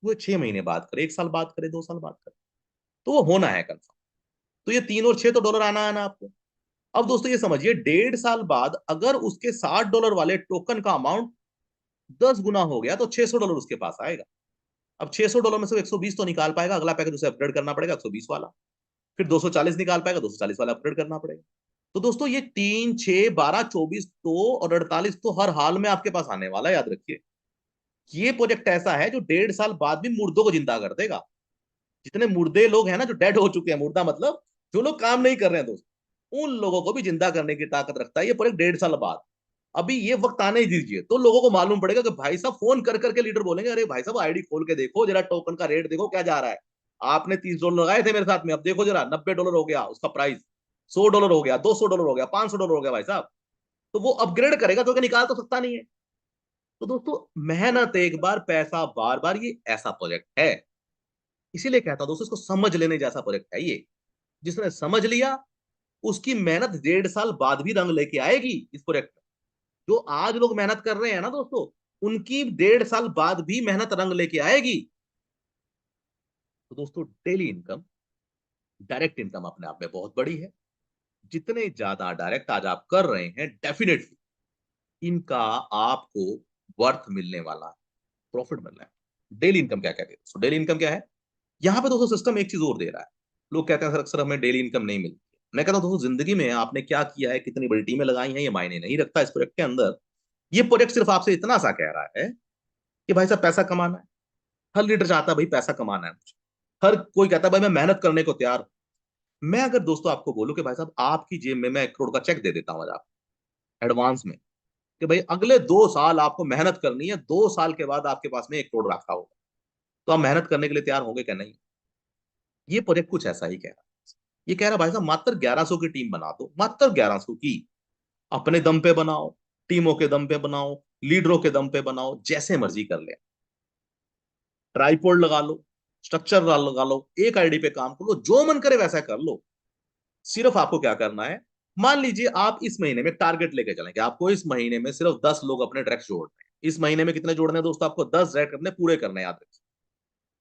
वो 6 महीने बाद करे, 1 साल बाद करे, 2 साल बाद करे, तो वो होना है कंफर्म। तो ये 3 और 6 तो डॉलर आना है ना आपको। अब दोस्तों ये समझिए 1.5 साल बाद अगर उसके $60 वाले टोकन का अमाउंट 10 गुना हो गया तो $600 उसके पास आएगा। अब $600 में से 120 तो निकाल पाएगा, अगला पैकेज उसे अपग्रेड करना पड़ेगा 120 वाला। फिर 240 निकाल पाएगा, 240 वाला अपग्रेड करना पड़ेगा। तो दोस्तों ये 3, 6, 12, 24 तो और 48 तो हर हाल में आपके पास आने वाला है, याद रखिए। ये प्रोजेक्ट ऐसा है जो 1.5 साल बाद भी मुर्दों को जिंदा कर देगा। जितने मुर्दे लोग हैं ना, जो डेड हो चुके हैं, मुर्दा मतलब जो लोग काम नहीं कर रहे हैं दोस्त, उन लोगों को भी जिंदा करने की ताकत रखता है ये प्रोजेक्ट 1.5 साल बाद। अभी ये वक्त आने ही दीजिए तो लोगों को मालूम पड़ेगा कि भाई साहब फोन कर करके लीडर बोलेंगे अरे भाई साहब आईडी खोल के देखो जरा, टोकन का रेट देखो क्या जा रहा है। आपने $30 लगाए थे मेरे साथ में, अब देखो जरा $90 हो गया उसका प्राइस, $100 हो गया, $200 हो गया, $500 हो गया भाई साहब। तो वो अपग्रेड करेगा तो निकाल तो सकता नहीं है। तो दोस्तों मेहनत एक बार, पैसा बार बार, ये ऐसा प्रोजेक्ट है। इसीलिए कहता हूं दोस्तों इसको समझ लेने जैसा प्रोजेक्ट है ये। जिसने समझ लिया उसकी मेहनत 1.5 साल बाद भी रंग लेके आएगी इस प्रोजेक्ट में। जो आज लोग मेहनत कर रहे हैं ना दोस्तों, उनकी 1.5 साल बाद भी मेहनत रंग लेके आएगी। तो दोस्तों डेली इनकम, डायरेक्ट इनकम अपने आप में बहुत बड़ी है। जितने ज्यादा डायरेक्ट आज आप कर रहे हैं, डेफिनेटली इनका आपको वर्थ मिलने वाला है, प्रॉफिट मिलना है। डेली इनकम क्या कहते हैं दोस्तों? डेली इनकम क्या है? यहाँ पे दोस्तों सिस्टम एक चीज और दे रहा है। लोग कहते हैं सर अक्सर हमें डेली इनकम नहीं मिलती। मैं कहता हूँ दोस्तों जिंदगी में आपने क्या किया है, कितनी बड़ी टीमें लगाई हैं, ये मायने नहीं रखता इस प्रोजेक्ट के अंदर। ये प्रोजेक्ट सिर्फ आपसे इतना सा कह रहा है कि भाई साहब पैसा कमाना है। हर लीडर चाहता है भाई पैसा कमाना है मुझे। हर कोई कहता है भाई मैं मेहनत करने को तैयार हूं। मैं अगर दोस्तों आपको बोलूं कि भाई साहब आपकी जेब में मैं 1 करोड़ का चेक दे देता हूं आज आप एडवांस में, कि भाई अगले 2 साल आपको मेहनत करनी है, 2 साल के बाद आपके पास में 1 करोड़ रखा होगा, तो आप मेहनत करने के लिए तैयार होंगे क्या? नहीं। ये प्रोजेक्ट कुछ ऐसा ही कह रहा है। ये कह रहा भाई साहब मात्र 1100 की टीम बना दो, मात्र 1100 की। अपने दम पे बनाओ, टीमों के दम पे बनाओ, लीडरों के दम पे बनाओ, जैसे मर्जी कर ले। ट्राइपोड लगा लो, स्ट्रक्चर लगा लो, एक आईडी पे काम कर लो, जो मन करे वैसा कर लो। सिर्फ आपको क्या करना है, मान लीजिए आप इस महीने में टारगेट लेके चलेंगे, आपको इस महीने में सिर्फ 10 लोग अपने डायरेक्ट जोड़ने हैं। इस महीने में कितने जोड़ने हैं दोस्तों? आपको 10 डायरेक्ट अपने पूरे करने, याद रखिए।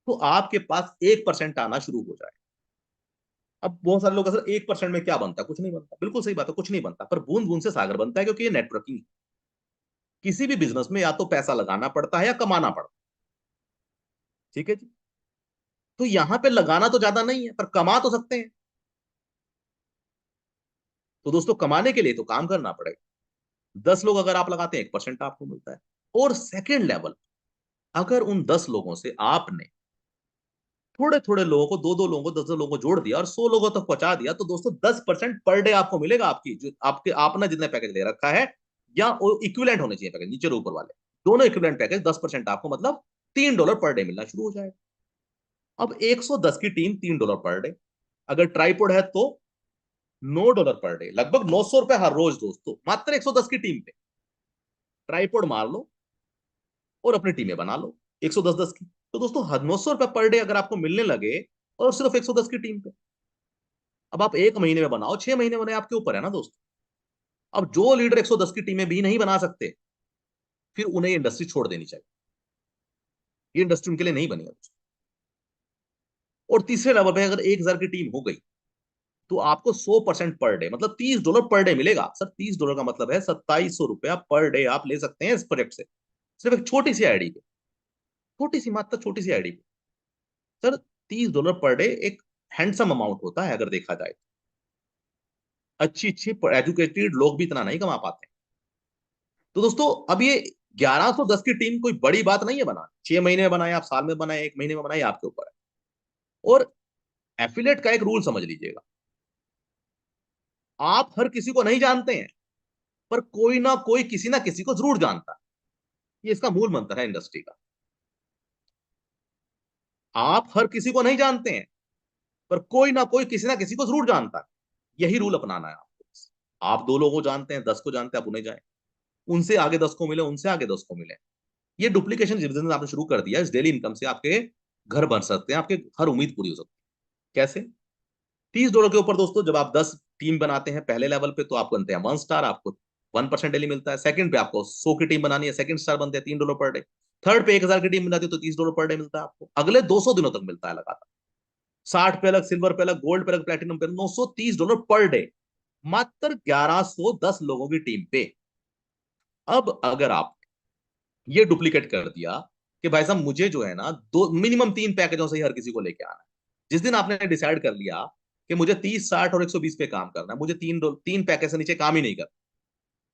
तो आपके पास 1% आना शुरू हो जाए। अब बहुत सारे लोग अगर 1% में क्या बनता है? कुछ नहीं बनता। बिल्कुल सही बात है, कुछ नहीं बनता। पर बूंद बूंद से सागर बनता है, क्योंकि ये नेटवर्किंग। किसी भी बिजनेस में या तो पैसा लगाना पड़ता है या कमाना पड़ता है। ठीक है जी। तो यहां पे लगाना तो ज्यादा नहीं है, पर कमा तो सकते हैं। तो दोस्तों कमाने के लिए तो काम करना पड़ेगा। 10 लोग अगर आप लगाते हैं, 1% आपको मिलता है। और सेकेंड लेवल, अगर उन 10 लोगों से आपने थोड़े थोड़े लोगों को, दो दो लोगों को, 10 लोगों को जोड़ दिया और 100 लोगों तक पहुंचा दिया, तो दोस्तों 10% पर डे आपको मिलेगा। आपकी जो आपके आपने जितने पैकेज ले रखा है, या वो इक्विवेलेंट होने चाहिए पैकेज, नीचे और ऊपर वाले दोनों इक्विवेलेंट पैकेज, 10% आपको मतलब $3 पर डे मिलना शुरू हो जाएगा। अब 110 की टीम, $3 पर डे। अगर ट्राईपोड है तो $9 पर डे, लगभग ₹900 हर रोज दोस्तों, मात्र 110 की टीम पे। ट्राईपोड मार लो और अपनी टीमें बना लो 110-10 की। तो दोस्तों ₹900 पर डे अगर आपको मिलने लगे, और सिर्फ 110 की टीम पे, अब आप 1 महीने में बनाओ, 6 महीने बनाए, आपके ऊपर है ना दोस्तों। अब जो लीडर 110 की टीमें भी नहीं बना सकते, फिर उन्हें इंडस्ट्री छोड़ देनी चाहिए। ये इंडस्ट्री उनके लिए नहीं बनी है। और तीसरे लेवल पे अगर 1,000 की टीम हो गई तो आपको 100% पर डे, मतलब $30 पर डे मिलेगा। सर $30 का मतलब है ₹2700 पर डे आप ले सकते हैं इस प्रोजेक्ट से, सिर्फ एक छोटी सी आईडी पे, छोटी सी, मात्र छोटी सी आईडी पे। सर $30 पर डे एक हैंडसम अमाउंट होता है अगर देखा जाए। अच्छी अच्छी एजुकेटेड लोग भी इतना नहीं कमा पाते। तो दोस्तों अब ये 1110 की टीम कोई बड़ी बात नहीं है बनाना, 6 महीने में बनाए, आप साल में बनाए, 1 महीने में बनाए, आपके ऊपर है। और एफिलेट का एक रूल समझ लीजिएगा, आप हर किसी को नहीं जानते हैं, पर कोई ना कोई किसी ना किसी को जरूर जानता है। ये इसका मूल मंत्र है इंडस्ट्री का। आप हर किसी को नहीं जानते हैं, पर कोई ना कोई किसी ना किसी को जरूर जानता है। यही रूल अपनाना है आपको। आप 2 लोगों को जानते हैं, 10 को जानते हैं, आप उन्हें जाए, उनसे आगे 10 को मिले, उनसे आगे 10 को मिले। ये डुप्लीकेशन जिस दिन आपने शुरू कर दिया, इस डेली इनकम से आपके घर बन सकते हैं, आपके हर उम्मीद पूरी हो सकती है। कैसे? $30 के ऊपर दोस्तों, जब आप 10 टीम बनाते हैं पहले लेवल पे, तो आप बनते हैं 1 स्टार, आपको 1% डेली मिलता है। सेकंड पे आपको 100 की टीम बनानी है, सेकंड स्टार बनते हैं $3 पर डे। थर्ड पे 1,000 की टीम बनाती है तो $30 पर डे मिलता है आपको, अगले 200 दिनों तक मिलता है लगातार। 60 पे अलग, सिल्वर पे अलग, गोल्ड पे अलग, प्लेटिनम पे, $930 पर डे, मात्र 1110 लोगों की टीम पे। अब अगर आप ये डुप्लीकेट कर दिया कि भाई साहब मुझे जो है ना, दो मिनिमम 3 पैकेजों से ही हर किसी को लेके आना है। जिस दिन आपने डिसाइड कर लिया कि मुझे 30, 60 और 120 पे काम करना है, मुझे तीन पैकेज से नीचे काम ही नहीं करना,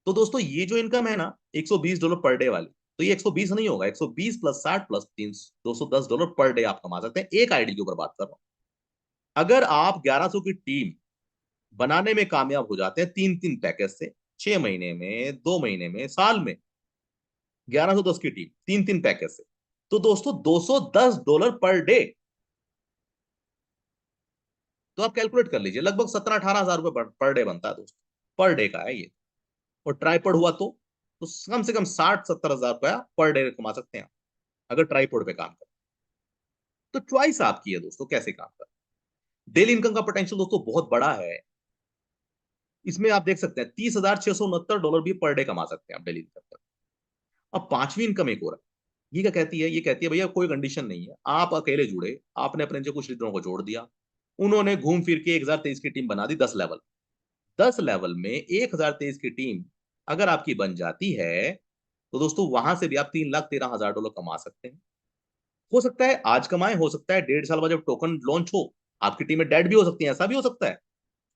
तो दोस्तों ये जो इनकम है ना $120 पर डे वाली, तो ये 120 नहीं होगा, 120 प्लस 60 प्लस 3, $210 पर डे आप कमा सकते हैं, एक आईडी के ऊपर बात कर रहा हूं। अगर आप 1100 की टीम बनाने में कामयाब हो जाते हैं 3 पैकेज से, 6 महीने में, 2 महीने में, साल में, 1110 की टीम 3 पैकेज से, तो दोस्तों $210 पर डे। तो आप कैलकुलेट कर लीजिए, लगभग 17-18 हजार रुपए पर डे बनता है दोस्तों, पर डे का है ये। और ट्राईपोड हुआ तो कम से कम 60-70 हजार रुपया पर डे कमा सकते हैं आप, अगर ट्राईपोड पे काम करें। तो च्वाइस आपकी है दोस्तों कैसे काम करें। डेली इनकम का पोटेंशियल दोस्तों बहुत बड़ा है। इसमें आप देख सकते हैं $30,669 भी पर डे कमा सकते हैं आप डेली इनकम पर। अब पांचवी इनकम एक और है। ये क्या कहती है? ये कहती है भैया कोई कंडीशन नहीं है, आप अकेले जुड़े, आपने अपने जो कुछ लीडरों को जोड़ दिया, उन्होंने घूम फिर के 1023 की टीम बना दी, 10 लेवल। 10 लेवल में 1023 की टीम अगर आपकी बन जाती है, तो दोस्तों वहां से भी आप $3,13,000 कमा सकते हैं। हो सकता है आज कमाए, हो सकता है 1.5 साल बाद जब टोकन लॉन्च हो, आपकी टीमें डेड भी हो सकती है। ऐसा भी हो सकता है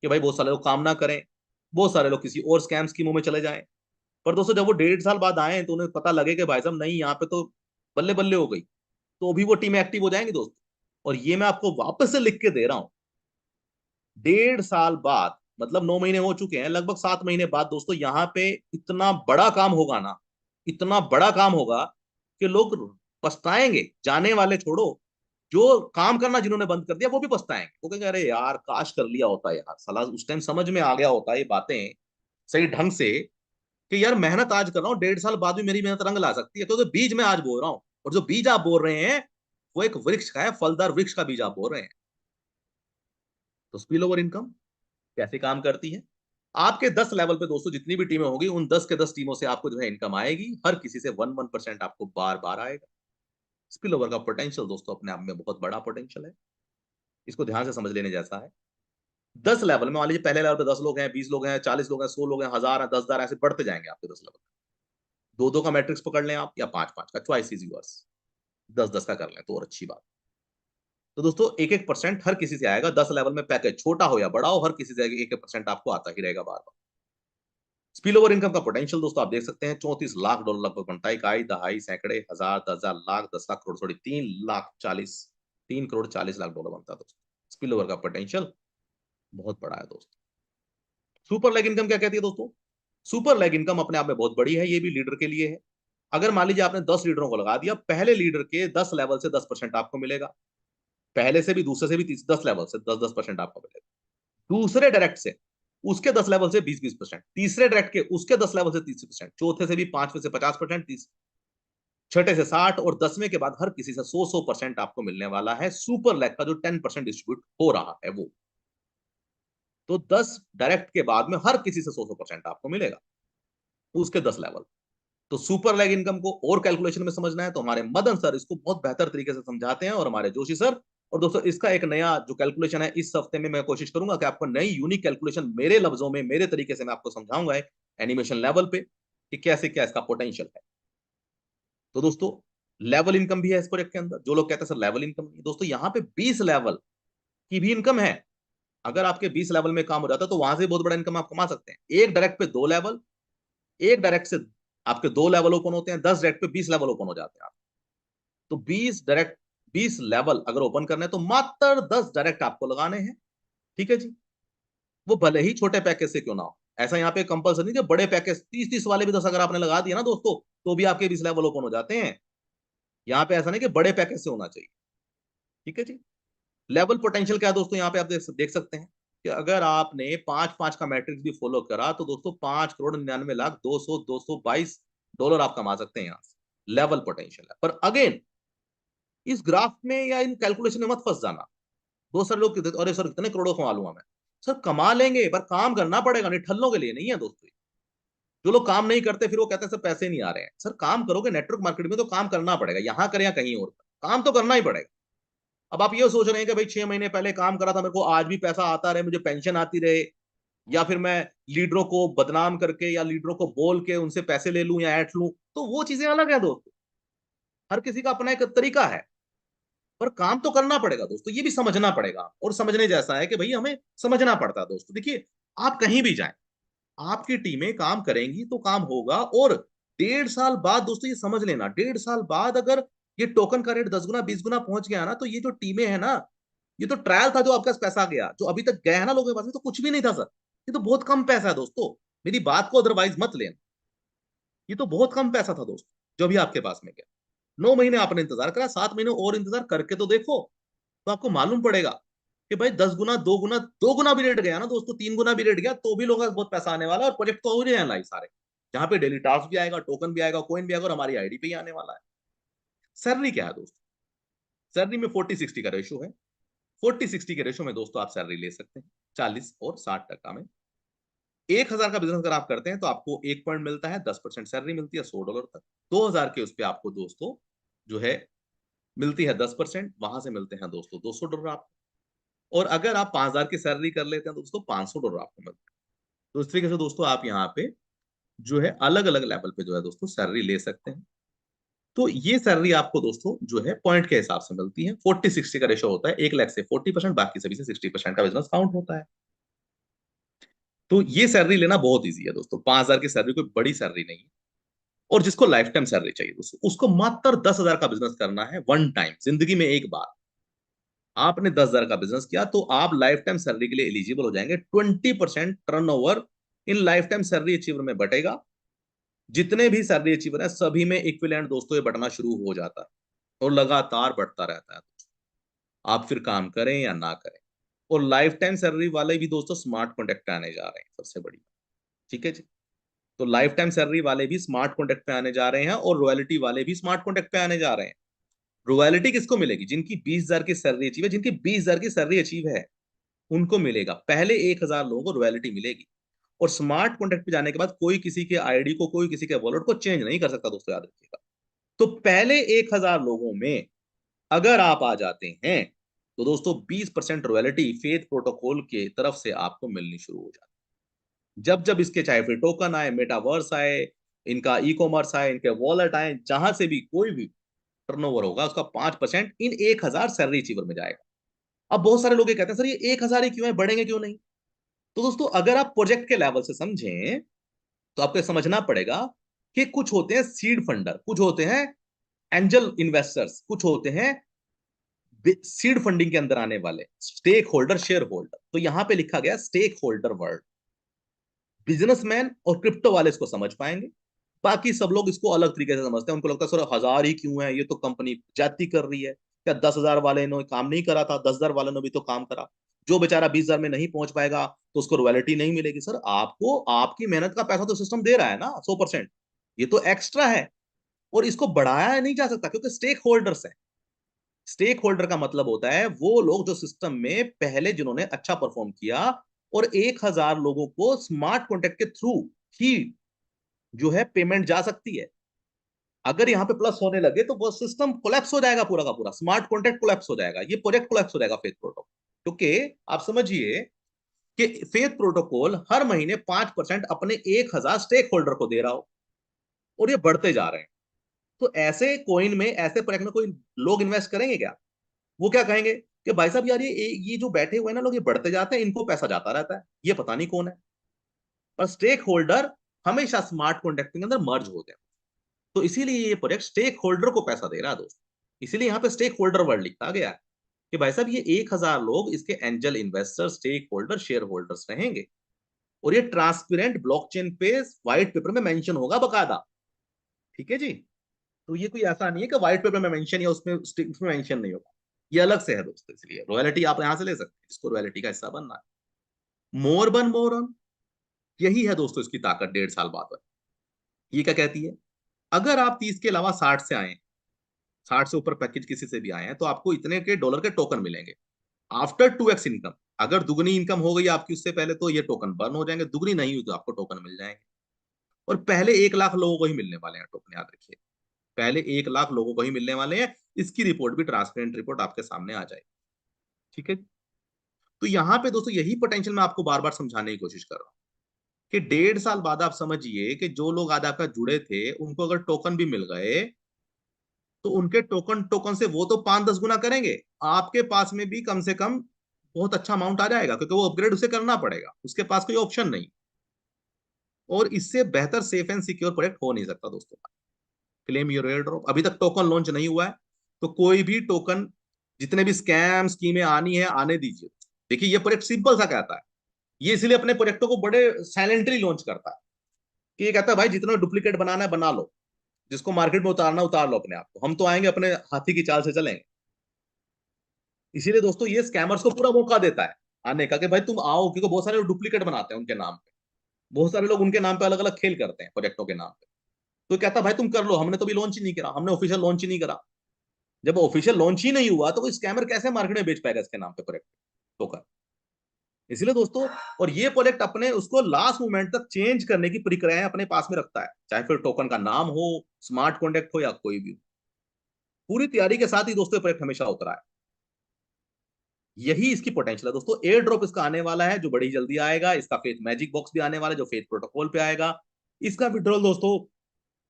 कि भाई बहुत सारे लोग काम ना करें, बहुत सारे लोग किसी और स्कैम स्कीमों में चले जाएं। पर दोस्तों जब वो 1.5 साल बाद आए तो उन्हें पता लगे कि भाई साहब नहीं, यहाँ पे तो बल्ले बल्ले हो गई, तो भी वो टीमें एक्टिव हो जाएंगी दोस्तों। और ये मैं आपको वापस से लिख के दे रहा हूं, 1.5 साल बाद, मतलब 9 महीने हो चुके हैं, लगभग 7 महीने बाद दोस्तों यहाँ पे इतना बड़ा काम होगा ना, इतना बड़ा काम होगा कि लोग पछताएंगे। जाने वाले छोड़ो, जो काम करना जिन्होंने बंद कर दिया वो भी पछताएंगे। वो कहेंगे अरे यार काश कर लिया होता यार, साला उस टाइम समझ में आ गया होता ये बातें सही ढंग से, कि यार मेहनत आज कर रहा हूँ, 1.5 साल बाद भी मेरी मेहनत रंग ला सकती है। तो बीज मैं आज बो रहा हूँ, और जो बीज आप बो रहे हैं वो एक वृक्ष का है, फलदार वृक्ष का बीज आप बो रहे हैं। तो स्पिल ओवर इनकम कैसे काम करती है? आपके 10 लेवल पे दोस्तों जितनी भी टीमें होगी, उन 10 के 10 टीमों से आपको जो है इनकम आएगी, हर किसी से 1% आपको बार बार आएगा। स्पिल ओवर का पोटेंशियल दोस्तों अपने आप में बहुत बड़ा पोटेंशियल है, इसको ध्यान से समझ लेने जैसा है। 10 लेवल में मान लीजिए पहले लेवल पे 10 लोग हैं, 20 लोग हैं, 40 लोग हैं, 100 लोग हैं, 1000 है, 10,000, ऐसे बढ़ते जाएंगे आपके 10 लेवल। दो दो का मैट्रिक्स पकड़ लें आप, या 5-5 का, चॉइस इज यूअर्स। 10-10 का कर लें तो और अच्छी बात। तो दोस्तों 1-1% हर किसी से आएगा। 10 लेवल में पैकेज छोटा हो या बड़ा हो, हर किसी से 1-1% आपको आता ही रहेगा बार बार। स्पिल ओवर इनकम का पोटेंशियल दोस्तों आप देख सकते हैं, $34 लाख लगभग बनता है। इकाई, दहाई, सैकड़े, हजार, 10,000, लाख, 10 लाख, करोड़, सॉरी, 3 करोड़ 40 लाख डॉलर बनता है दोस्तों। स्पिल ओवर का पोटेंशियल बहुत बड़ा है दोस्तों। सुपर लेग इनकम क्या कहती है दोस्तों? सुपर लेग इनकम अपने आप में बहुत बड़ी है, ये भी लीडर के लिए है। अगर मान लीजिए आपने 10 लीडरों को लगा दिया, पहले लीडर के 10 लेवल से 10% आपको मिलेगा, पहले से भी, दूसरे से भी, 10 लेवल से 10-10% आपको मिलेगा, दूसरे डायरेक्ट से उसके 10 लेवल से 20-20%, तीसरे डायरेक्ट के उसके 10 लेवल से 30%, चौथे से भी, पांचवें से 50%, छठे से 60, और 10वें के बाद हर किसी से 100% आपको मिलने वाला है। सुपर लेग का जो 10% डिस्ट्रीब्यूट हो रहा है वो। तो 10 डायरेक्ट के बाद में हर किसी से 100% आपको मिलेगा, उसके 10 लेवल। तो सुपर लैग इनकम को और कैलकुलेशन में समझना है तो हमारे मदन सर इसको बहुत बेहतर तरीके से समझाते हैं, और हमारे जोशी सर। और दोस्तों इसका एक नया जो कैलकुलेशन है इस हफ्ते में मैं कोशिश करूंगा कि आपको नई यूनिक कैलकुलेशन मेरे लफ्जों में मेरे तरीके से मैं आपको समझाऊंगा एनिमेशन लेवल पे कि कैसे क्या इसका पोटेंशियल है। तो दोस्तों लेवल इनकम भी है इस प्रोजेक्ट के अंदर। जो लोग कहते हैं सर लेवल इनकम नहीं, दोस्तों यहाँ पे 20 लेवल की भी इनकम है। अगर आपके 20 लेवल में काम हो जाता है तो वहां से बहुत बड़ा इनकम आप कमा सकते हैं। एक डायरेक्ट पे 2 लेवल, एक डायरेक्ट से आपके 2 लेवल ओपन होते हैं, 10 डायरेक्ट पे 20 लेवल ओपन हो जाते हैं आप। तो 20 डायरेक्ट 20 लेवल अगर ओपन करने हैं तो मात्र 10 डायरेक्ट आपको लगाने हैं। ठीक है जी, वो भले ही छोटे पैकेज से क्यों ना हो। ऐसा यहाँ पे कंपल्सरी नहीं कि बड़े पैकेज 30-30 वाले भी 10 अगर आपने लगा दिया ना दोस्तों तो भी आपके 20 लेवल ओपन हो जाते हैं। यहाँ पे ऐसा नहीं कि बड़े पैकेज से होना चाहिए। ठीक है जी। लेवल पोटेंशियल क्या है दोस्तों, यहाँ पे आप देख सकते हैं कि अगर आपने 5-5 का मैट्रिक्स भी फॉलो करा तो दोस्तों 5,99,00,222 आप कमा सकते हैं यहाँ से। लेवल पोटेंशियल है। पर अगेन इस ग्राफ में या इन कैलकुलेशन में मत फंस जाना। बहुत सारे लोग कहते हैं, अरे सर कितने करोड़ों कमा लूंगा मैं। सर कमा लेंगे पर काम करना पड़ेगा, नहीं ठल्लों के लिए नहीं है दोस्तों। जो लोग काम नहीं करते फिर वो कहते हैं सर पैसे नहीं आ रहे हैं। सर काम करोगे नेटवर्क मार्केटिंग में तो काम करना पड़ेगा, यहाँ करें या कहीं और काम तो करना ही पड़ेगा। अब आप ये सोच रहे हैं कि भाई 6 महीने पहले काम करा था, मेरे को आज भी पैसा आता रहे, मुझे पेंशन आती रहे, या फिर मैं लीडरों को बदनाम करके या लीडरों को बोल के उनसे पैसे ले लूं या ऐट लूं, तो वो चीजें अलग है दोस्तों। हर किसी का अपना एक तरीका है। पर काम तो करना पड़ेगा दोस्तों, ये भी समझना पड़ेगा। और समझने जैसा है कि भाई हमें समझना पड़ता है दोस्तों। देखिए आप कहीं भी जाएं, आपकी टीमें काम करेंगी तो काम होगा। और 1.5 साल बाद दोस्तों ये समझ लेना, 1.5 साल बाद अगर ये टोकन का रेट 10 गुना 20 गुना पहुंच गया ना, तो ये जो टीमें है ना, ये तो ट्रायल था जो आपके पास पैसा गया, जो अभी तक गया है ना लोगों के पास में, तो कुछ भी नहीं था सर। ये तो बहुत कम पैसा है दोस्तों। मेरी बात को अदरवाइज मत लेना, ये तो बहुत कम पैसा था दोस्तों जो अभी आपके पास में गया। 9 महीने आपने इंतजार करा, 7 महीने और इंतजार करके तो देखो, तो आपको मालूम पड़ेगा कि भाई 10 गुना 2 गुना 2 गुना भी रेट गया ना दोस्तों, 3 गुना भी रेट गया तो भी लोगों का बहुत पैसा आने वाला है। और प्रोजेक्ट तो हो रहे हैं लाइव सारे, जहां पे डेली टास्क भी आएगा, टोकन भी आएगा, कोइन भी आएगा, और हमारी आईडी पे ही आने वाला है। सैलरी क्या है दोस्तों, सैलरी में 40-60 का रेशो है। 40-60 के रेशो में दोस्तों आप सैलरी ले सकते हैं 40 और 60% में। 1,000 का बिजनेस अगर आप करते हैं तो आपको 1 पॉइंट मिलता है, 10% सैलरी मिलती है $100 तक। 2,000 के उस पर आपको दोस्तों जो है मिलती है 10%, वहां से मिलते हैं दोस्तों $200 आपको। और अगर आप 5,000 की सैलरी कर लेते हैं तो दोस्तों $500 आपको मिलता है। तो इस तरीके से दोस्तों आप यहाँ पे जो है अलग अलग लेवल पे जो है दोस्तों सैलरी ले सकते हैं। तो ये सैलरी आपको दोस्तों जो है पॉइंट के हिसाब से मिलती है। 40-60 का रेशो होता है, 1 लाख से 40%, बाकी सभी से 60% का बिजनेस काउंट होता है। तो ये सैलरी लेना बहुत ईजी है दोस्तों। 5,000 की सैलरी कोई बड़ी सैलरी नहीं है। और जिसको लाइफ टाइम सैलरी चाहिए दोस्तों, उसको मात्र 10,000 का बिजनेस करना है, वन टाइम, जिंदगी में एक बार। आपने 10,000 का बिजनेस किया तो आप लाइफ टाइम सैलरी के लिए एलिजिबल हो जाएंगे। 20% turn over in life time salary achiever में बटेगा। जितने भी सैलरी अचीवर है सभी में इक्विवेलेंट दोस्तों ये बढ़ना शुरू हो जाता है और लगातार बढ़ता रहता है। आप फिर काम करें या ना करें। और लाइफ टाइम सैलरी वाले भी दोस्तों स्मार्ट कॉन्ट्रैक्ट पे आने जा रहे हैं, सबसे बड़ी। ठीक है जी। तो लाइफ टाइम सैलरी वाले भी स्मार्ट कॉन्ट्रैक्ट पे आने जा रहे हैं, और रॉयल्टी वाले भी स्मार्ट कॉन्ट्रैक्ट पे आने जा रहे हैं। रॉयल्टी किसको मिलेगी, जिनकी 20,000 की सैलरी अचीव है, जिनकी 20,000 की सैलरी अचीव है उनको मिलेगा। पहले 1,000 लोगों को रॉयल्टी मिलेगी। और स्मार्ट कॉन्ट्रैक्ट पे जाने के बाद कोई किसी के आईडी को, कोई किसी के वॉलेट को चेंज नहीं कर सकता दोस्तों, याद रखिएगा। तो पहले 1,000 लोगों में अगर आप आ जाते हैं तो दोस्तों 20% रॉयल्टी फेथ प्रोटोकॉल के तरफ से आपको मिलनी शुरू हो जाती है। जब जब इसके चाहे फिर टोकन आए, मेटावर्स आए, इनका ई कॉमर्स आए, इनके वॉलेट आए, जहां से भी कोई भी टर्नओवर होगा उसका 5% इन 1,000 सैलरी अचीवर में जाएगा। अब बहुत सारे लोग ये कहते हैं सर ये 1,000 ही क्यों है, बढ़ेंगे क्यों नहीं। तो दोस्तों अगर आप प्रोजेक्ट के लेवल से समझें तो आपको समझना पड़ेगा कि कुछ होते हैं सीड फंडर, कुछ होते हैं एंजल इन्वेस्टर्स, कुछ होते हैं सीड फंडिंग के अंदर आने वाले स्टेक होल्डर, शेयर होल्डर। तो यहां पे लिखा गया स्टेक होल्डर वर्ड। बिजनेसमैन और क्रिप्टो वाले इसको समझ पाएंगे, बाकी सब लोग इसको अलग तरीके से समझते हैं। उनको लगता है सर 1,000 ही क्यों है, ये तो कंपनी जाती कर रही है। क्या 10,000 वाले ने काम नहीं करा था, 10,000 वाले ने भी तो काम करा। जो बेचारा 20,000 में नहीं पहुंच पाएगा तो उसको रॉयल्टी नहीं मिलेगी। सर आपको आपकी मेहनत का पैसा तो सिस्टम दे रहा है ना 100%, ये तो एक्स्ट्रा है। और इसको बढ़ाया नहीं जा सकता क्योंकि स्टेक होल्डर्स है। स्टेक होल्डर का मतलब होता है वो लोग जो सिस्टम में पहले जिन्होंने अच्छा परफॉर्म किया, और 1000 लोगों को स्मार्ट कॉन्ट्रैक्ट के थ्रू ही जो है पेमेंट जा सकती है। अगर यहाँ पे प्लस होने लगे तो वो सिस्टम कोलैप्स हो जाएगा, पूरा का पूरा स्मार्ट कॉन्ट्रैक्ट कोलैप्स हो जाएगा, ये प्रोजेक्ट कोलैप्स हो जाएगा फेथ प्रोटोकॉल। क्योंकि आप समझिए कि फेथ प्रोटोकॉल हर महीने 5% अपने 1000 स्टेक होल्डर को दे रहा हो, और ये बढ़ते जा रहे हैं। तो ऐसे कॉइन में, ऐसे प्रोजेक्ट में कोई लोग इन्वेस्ट करेंगे क्या? वो क्या कहेंगे कि भाई साहब यार ये जो बैठे हुए हैं ना लोग, ये बढ़ते जाते हैं, इनको पैसा जाता रहता है, ये पता नहीं कौन है। पर स्टेक होल्डर हमेशा स्मार्ट कॉन्ट्रैक्ट के अंदर मर्ज होते हैं। तो इसीलिए ये प्रोजेक्ट स्टेक होल्डर को पैसा दे रहा है दोस्तों। इसीलिए यहाँ पे स्टेक होल्डर वर्ड लिखा गया है कि भाई साहब ये 1000 लोग इसके angel investor, stakeholder, shareholders रहेंगे। और ये ट्रांसपेरेंट ब्लॉकचेन पे व्हाइट पेपर में मेंशन होगा बकायदा। ठीक है जी। तो ये कोई ऐसा नहीं है कि व्हाइट पेपर में मेंशन या उसमें मेंशन नहीं होगा, ये अलग से है दोस्तों। इसलिए रॉयल्टी आप यहां से ले सकते हैं, इसको रॉयल्टी का हिस्सा बनना है। मोर बन मोर ऑन, यही है दोस्तों इसकी ताकत 1.5 साल बाद। ये क्या कहती है? अगर आप 30 के अलावा 60 से आए, 60 से ऊपर पैकेज किसी से भी आए हैं, तो आपको इतने के डॉलर के टोकन मिलेंगे आफ्टर 2x इनकम। अगर दुगनी इनकम हो गई आपकी उससे पहले, तो ये टोकन बर्न हो जाएंगे, दुगनी नहीं हुई तो आपको टोकन मिल जाएंगे। और पहले 1 लाख लोगों को ही मिलने वाले हैं टोकन, याद रखिए, पहले 1 लाख लोगों को ही मिलने वाले हैं। इसकी रिपोर्ट भी ट्रांसपेरेंट रिपोर्ट आपके सामने आ जाएगी। ठीक है। तो यहाँ पे दोस्तों यही पोटेंशियल मैं आपको बार बार समझाने की कोशिश कर रहा हूँ कि 1.5 साल बाद आप समझिए कि जो लोग आज आपका जुड़े थे, उनको अगर टोकन भी मिल गए, तो उनके टोकन टोकन से वो तो 5-10 गुना करेंगे, आपके पास में भी कम से कम बहुत अच्छा अमाउंट आ जाएगा, क्योंकि वो अपग्रेड उसे करना पड़ेगा, उसके पास कोई ऑप्शन नहीं। और इससे बेहतर सेफ एंड सिक्योर प्रोजेक्ट हो नहीं सकता दोस्तों। क्लेम योर एयर ड्रॉप, अभी तक टोकन लॉन्च नहीं हुआ है, तो कोई भी टोकन, जितने भी स्कैम स्कीमें आनी है आने दीजिए। देखिए ये प्रोजेक्ट सिंपल सा कहता है, ये इसलिए अपने प्रोजेक्टों को बड़े साइलेंटली लॉन्च करता है कि ये कहता है भाई जितना डुप्लीकेट बनाना है बना लो, जिसको मार्केट में उतारना उतार लो अपने आप को, हम तो आएंगे अपने हाथी की चाल से चलेंगे। इसीलिए दोस्तों ये स्कैमर्स को पूरा मौका देता है आने का कि भाई तुम आओ, क्योंकि बहुत सारे लोग डुप्लीकेट बनाते हैं उनके नाम पे, बहुत सारे लोग उनके नाम पे अलग अलग खेल करते हैं प्रोजेक्टों के नाम पे। तो कहता है भाई तुम कर लो, हमने तो भी लॉन्च ही नहीं करा, हमने ऑफिशियल लॉन्च ही नहीं करा। जब ऑफिशियल लॉन्च ही नहीं हुआ तो कोई स्कैमर कैसे मार्केट में बेच पाएगा इसके नाम पे प्रोजेक्ट टोकन? इसलिए दोस्तों, और ये प्रोजेक्ट अपने उसको लास्ट मोमेंट तक चेंज करने की प्रक्रियाएं अपने पास में रखता है, चाहे फिर टोकन का नाम हो, स्मार्ट कॉन्ट्रैक्ट हो, या कोई भी हो। पूरी तैयारी के साथ ही दोस्तों प्रोजेक्ट हमेशा उतरा है। यही इसकी पोटेंशियल है दोस्तों। एयर ड्रॉप इसका आने वाला है जो बड़ी जल्दी आएगा, इसका फेथ मैजिक बॉक्स भी आने वाला है जो फेथ प्रोटोकॉल पे आएगा। इसका विड्रॉल दोस्तों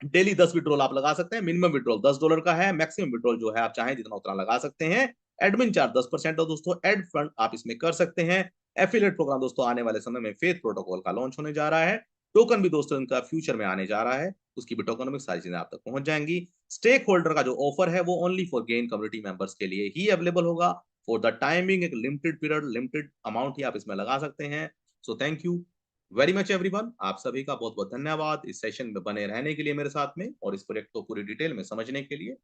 डेली 10 विड्रॉल आप लगा सकते हैं, मिनिमम विड्रॉल $10 का है, मैक्सिमम विड्रॉल जो है आप चाहें जितना उतना लगा सकते हैं। एडमिन चार्ज 10% है दोस्तों, एड फंड आप इसमें कर सकते हैं। एफिलिएट प्रोग्राम दोस्तों आने वाले समय में फेथ प्रोटोकॉल का लॉन्च होने जा रहा है। टोकन भी दोस्तों इनका फ्यूचर में आने जा रहा है, उसकी भी टोकन सारी चीजें आप तक पहुंच जाएंगी। स्टेक होल्डर का जो ऑफर है वो only for gain community members के लिए ही अवेलेबल होगा फॉर द टाइमिंग, एक लिमिटेड पीरियड, लिमिटेड अमाउंट ही आप इसमें लगा सकते हैं। So thank you very much everyone, आप सभी का बहुत बहुत धन्यवाद इस सेशन में बने रहने के लिए मेरे साथ में, और इस प्रोजेक्ट को पूरी डिटेल में समझने के लिए।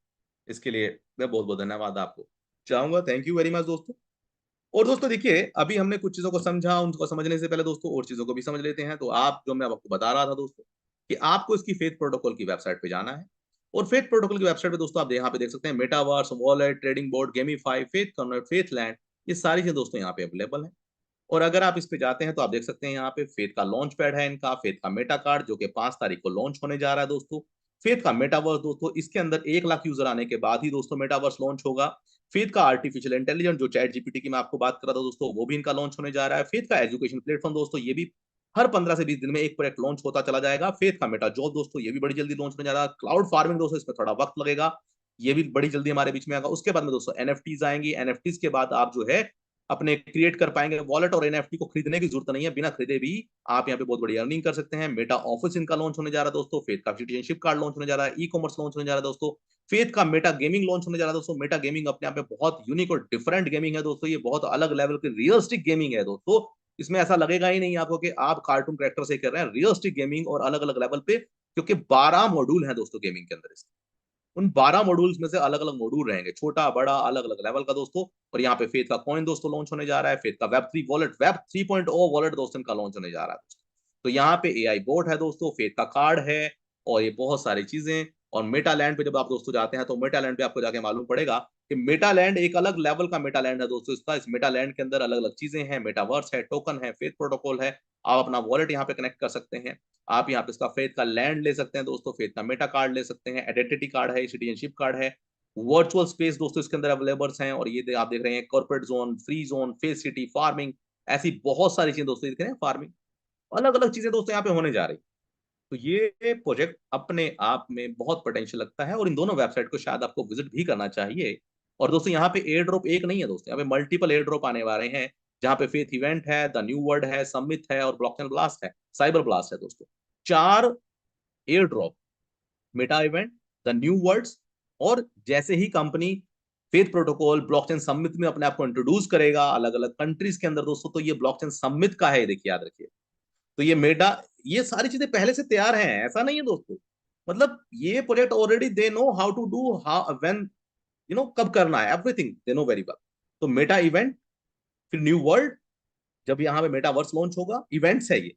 इसके लिए मैं बहुत बहुत धन्यवाद आपको चाहूंगा। थैंक यू वेरी मच दोस्तों। और दोस्तों देखिए, अभी हमने कुछ चीजों को समझा, उनको समझने से पहले दोस्तों और चीजों को भी समझ लेते हैं। तो आप, जो मैं आपको बता रहा था दोस्तों, कि आपको इसकी फेथ प्रोटोकॉल की वेबसाइट पे जाना है। और फेथ प्रोटोकॉल की वेबसाइट पे दोस्तों आप यहाँ पे देख सकते हैं metaverse, wallet, trading board, gamify, faith convert, faith land, ये सारी चीजें दोस्तों यहाँ पे अवेलेबल है। और अगर आप इस पे जाते हैं तो आप देख सकते हैं यहाँ पे फेथ का लॉन्च पैड है इनका, फेथ का मेटा कार्ड जो कि 5 तारीख को लॉन्च होने जा रहा है दोस्तों। फेथ का मेटावर्स दोस्तों, इसके अंदर 1 लाख यूजर आने के बाद ही दोस्तों मेटावर्स लॉन्च होगा। फेथ का आर्टिफिशियल इंटेलिजेंस जो चैट जीपीटी की मैं आपको बात कर रहा था दोस्तों, वो भी इनका लॉन्च होने जा रहा है। फेथ का एजुकेशन प्लेटफॉर्म दोस्तों, ये भी हर 15 से 20 दिन में एक प्रोजेक्ट लॉन्च होता चला जाएगा। फेथ का मेटा जॉब दोस्तों, ये भी बड़ी जल्दी लॉन्च होने जा रहा है। क्लाउड फार्मिंग दोस्तों, इसमें थोड़ा वक्त लगेगा, ये भी बड़ी जल्दी हमारे बीच में आएगा। उसके बाद में दोस्तों एनएफटीज आएंगी, एनएफटीज के बाद आप जो है अपने क्रिएट कर पाएंगे वॉलेट, और एनएफटी को खरीदने की जरूरत नहीं है, बिना खरीदे भी आप यहाँ पे बहुत बड़ी अर्निंग कर सकते हैं। मेटा ऑफिस इनका लॉन्च होने जा रहा है दोस्तों, फेथ का सिटीजनशिप कार्ड लॉन्च होने जा रहा है, ई कॉमर्स लॉन्च होने जा रहा है दोस्तों, फेथ का मेटा गेमिंग लॉन्च होने जा रहा है दोस्तों। मेटा गेमिंग अपने आप में बहुत यूनिक और डिफरेंट गेमिंग है दोस्तों, ये बहुत अलग लेवल की रियलिस्टिक गेमिंग है दोस्तों। इसमें ऐसा लगेगा ही नहीं आपको कि आप कार्टून कैरेक्टर से कर रहे हैं, रियलिस्टिक गेमिंग और अलग अलग लेवल पे, क्योंकि 12 मॉड्यूल है दोस्तों गेमिंग के अंदर। उन 12 मॉड्यूल्स में से अलग अलग मॉड्यूल रहेंगे, छोटा बड़ा अलग अलग लेवल का दोस्तों। और यहाँ पे फेथ का कॉइन दोस्तों लॉन्च होने जा रहा है, फेथ का वेब 3 वॉलेट, वेब 3.0 वॉलेट दोस्तों इनका लॉन्च होने जा रहा है दोस्तों। तो यहाँ पे एआई बोर्ड है दोस्तों, फेथ का कार्ड है, और ये बहुत सारी चीजें। और मेटा लैंड पे जब आप दोस्तों जाते हैं तो मेटा लैंड पे आपको जाके मालूम पड़ेगा कि मेटालैंड एक अलग लेवल का मेटालैंड है दोस्तों इसका। इस मेटालैंड के अंदर अलग अलग चीजें हैं, मेटावर्स है, टोकन है, फेथ प्रोटोकॉल है। आप अपना वॉलेट यहाँ पे कनेक्ट कर सकते हैं। आप यहाँ पे इसका फेथ का लैंड ले सकते हैं दोस्तों, फेथ का मेटा कार्ड ले सकते हैं, आइडेंटिटी कार्ड है, सिटीजनशिप कार्ड है, वर्चुअल स्पेस दोस्तों इसके अंदर अवेलेबल हैं। और ये आप देख रहे हैं corporate zone, free zone, face city, farming, ऐसी बहुत सारी चीजें दोस्तों देख रहे हैं, फार्मिंग, अलग अलग चीजें दोस्तों यहाँ पे होने जा रही। तो ये प्रोजेक्ट अपने आप में बहुत पोटेंशियल लगता है और इन दोनों वेबसाइट को शायद आपको विजिट भी करना चाहिए। और दोस्तों यहाँ पे एयर ड्रॉप एक नहीं है दोस्तों, यहाँ पे मल्टीपल एयर ड्रॉप आने वाले हैं, जहाँ पे फेथ इवेंट है, द न्यू वर्ल्ड है, समिट है और ब्लॉकचेन ब्लास्ट है, साइबर ब्लास्ट है दोस्तों। 4 air drop, meta event, the new worlds, और जैसे ही company faith protocol blockchain summit में अपने आप को इंट्रोड्यूस करेगा अलग अलग कंट्रीज के अंदर दोस्तों, तो ये ब्लॉकचेन समिट का है, ये देखिए याद रखिए। तो ये मेटा, ये सारी चीजें पहले से तैयार हैं, ऐसा नहीं है दोस्तों। मतलब ये project already they know how to do, how when, कब करना है, everything they know very well. तो मेटा इवेंट, फिर न्यू वर्ल्ड, जब यहाँ पे मेटावर्स लॉन्च होगा, इवेंट्स है ये,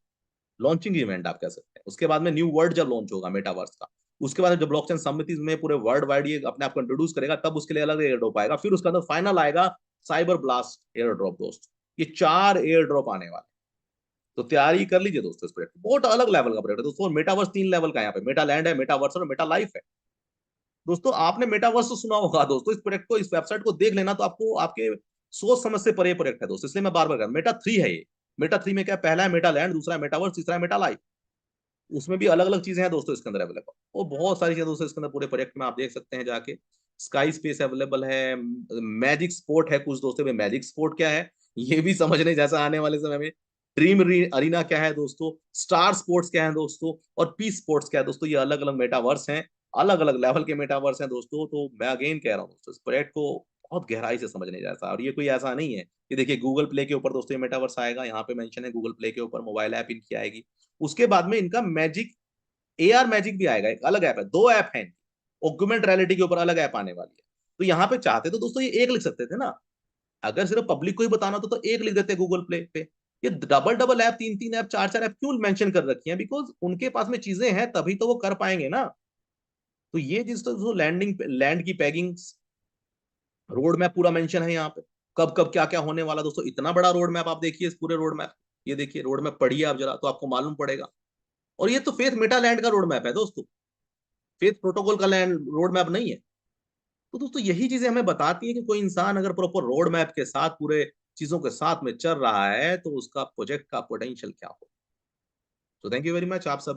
लॉन्चिंग इवेंट आप कह सकते हैं। उसके बाद में न्यू वर्ल्ड जब लॉन्च होगा मेटावर्स का, उसके बाद जब ब्लॉकचेन समिति में पूरे वर्ल्ड वाइड ये अपने आप को इंट्रोड्यूस करेगा, तब उसके लिए अलग एयर ड्रॉप आएगा, फिर उसके अंदर फाइनल आएगा साइबर ब्लास्ट एयर ड्रॉप दोस्त। ये 4 एयर ड्रॉप आने वाले, तो तैयारी कर लीजिए दोस्तों। इस प्रोजेक्ट बहुत अलग लेवल का प्रोजेक्ट है दोस्तों। मेटावर्स 3 लेवल का है यहाँ पे, मेटा लैंड है, मेटावर्स और मेटा लाइफ है दोस्तों। आपने मेटावर्स तो सुना होगा दोस्तों, इस प्रोजेक्ट को, इस वेबसाइट को देख लेना तो आपको आपके सोच समझ से परे प्रोजेक्ट है दोस्तों। इसलिए मैं बार बार कह, मेटा 3 है ये। मेटा 3 में क्या, पहला है मेटा लैंड, दूसरा है मेटावर्स, तीसरा है मेटा लाइफ। उसमें भी अलग अलग चीजें हैं दोस्तों इसके अंदर अवेलेबल, और बहुत सारी चीजें दोस्तों इसके अंदर पूरे प्रोजेक्ट में आप देख सकते हैं जाके। स्काई स्पेस अवेलेबल है, मैजिक स्पोर्ट है कुछ दोस्तों में। मैजिक स्पोर्ट क्या है ये भी समझने जैसा आने वाले समय में। ड्रीम अरीना क्या है दोस्तों, स्टार स्पोर्ट्स क्या है दोस्तों, और पी स्पोर्ट्स क्या है दोस्तों। ये अलग अलग मेटावर्स हैं, अलग अलग लेवल के मेटावर्स हैं दोस्तों। तो मैं अगेन कह रहा हूँ दोस्तों, इस प्रोजेक्ट को बहुत गहराई से समझने जैसा। और ये कोई ऐसा नहीं है कि देखिए गूगल प्ले के ऊपर दोस्तों ये मेटावर्स आएगा, यहाँ पे मेंशन है गूगल प्ले के ऊपर मोबाइल ऐप इनकी आएगी। उसके बाद में इनका मैजिक, एआर मैजिक भी आएगा, एक अलग ऐप है, 2 ऐप है। ऑगमेंट रियलिटी के ऊपर अलग ऐप आने वाली है। तो यहाँ पे चाहते तो दोस्तों ये एक लिख सकते थे ना, अगर सिर्फ पब्लिक को ही बताना तो एक लिख देते गूगल प्ले पे। ये double double app, 3 3 app, 4 4 app क्यों मेंशन कर रखी हैं? बिकॉज उनके पास में चीजें हैं, तभी तो वो कर पाएंगे ना। तो ये जिस तो लैंडिंग, लैंड की पैगिंग, रोड मैप पूरा मेंशन है यहाँ पे, कब कब क्या क्या होने वाला दोस्तों। इतना बड़ा रोड मैप आप देखिए, इस पूरे रोड मैप, ये देखिए रोड मैप पढ़िए आप जरा, तो आपको मालूम पड़ेगा। और ये तो फेथ मेटा लैंड का रोड मैप है दोस्तों, फेथ प्रोटोकॉल का लैंड रोड मैप नहीं है। तो दोस्तों यही चीजें हमें बताती है कि कोई इंसान अगर प्रॉपर रोड मैप के साथ पूरे चीजों के साथ में चल रहा है, तो उसका प्रोजेक्ट का पोटेंशियल क्या हो। तो थैंक यू वेरी मच आप सभी।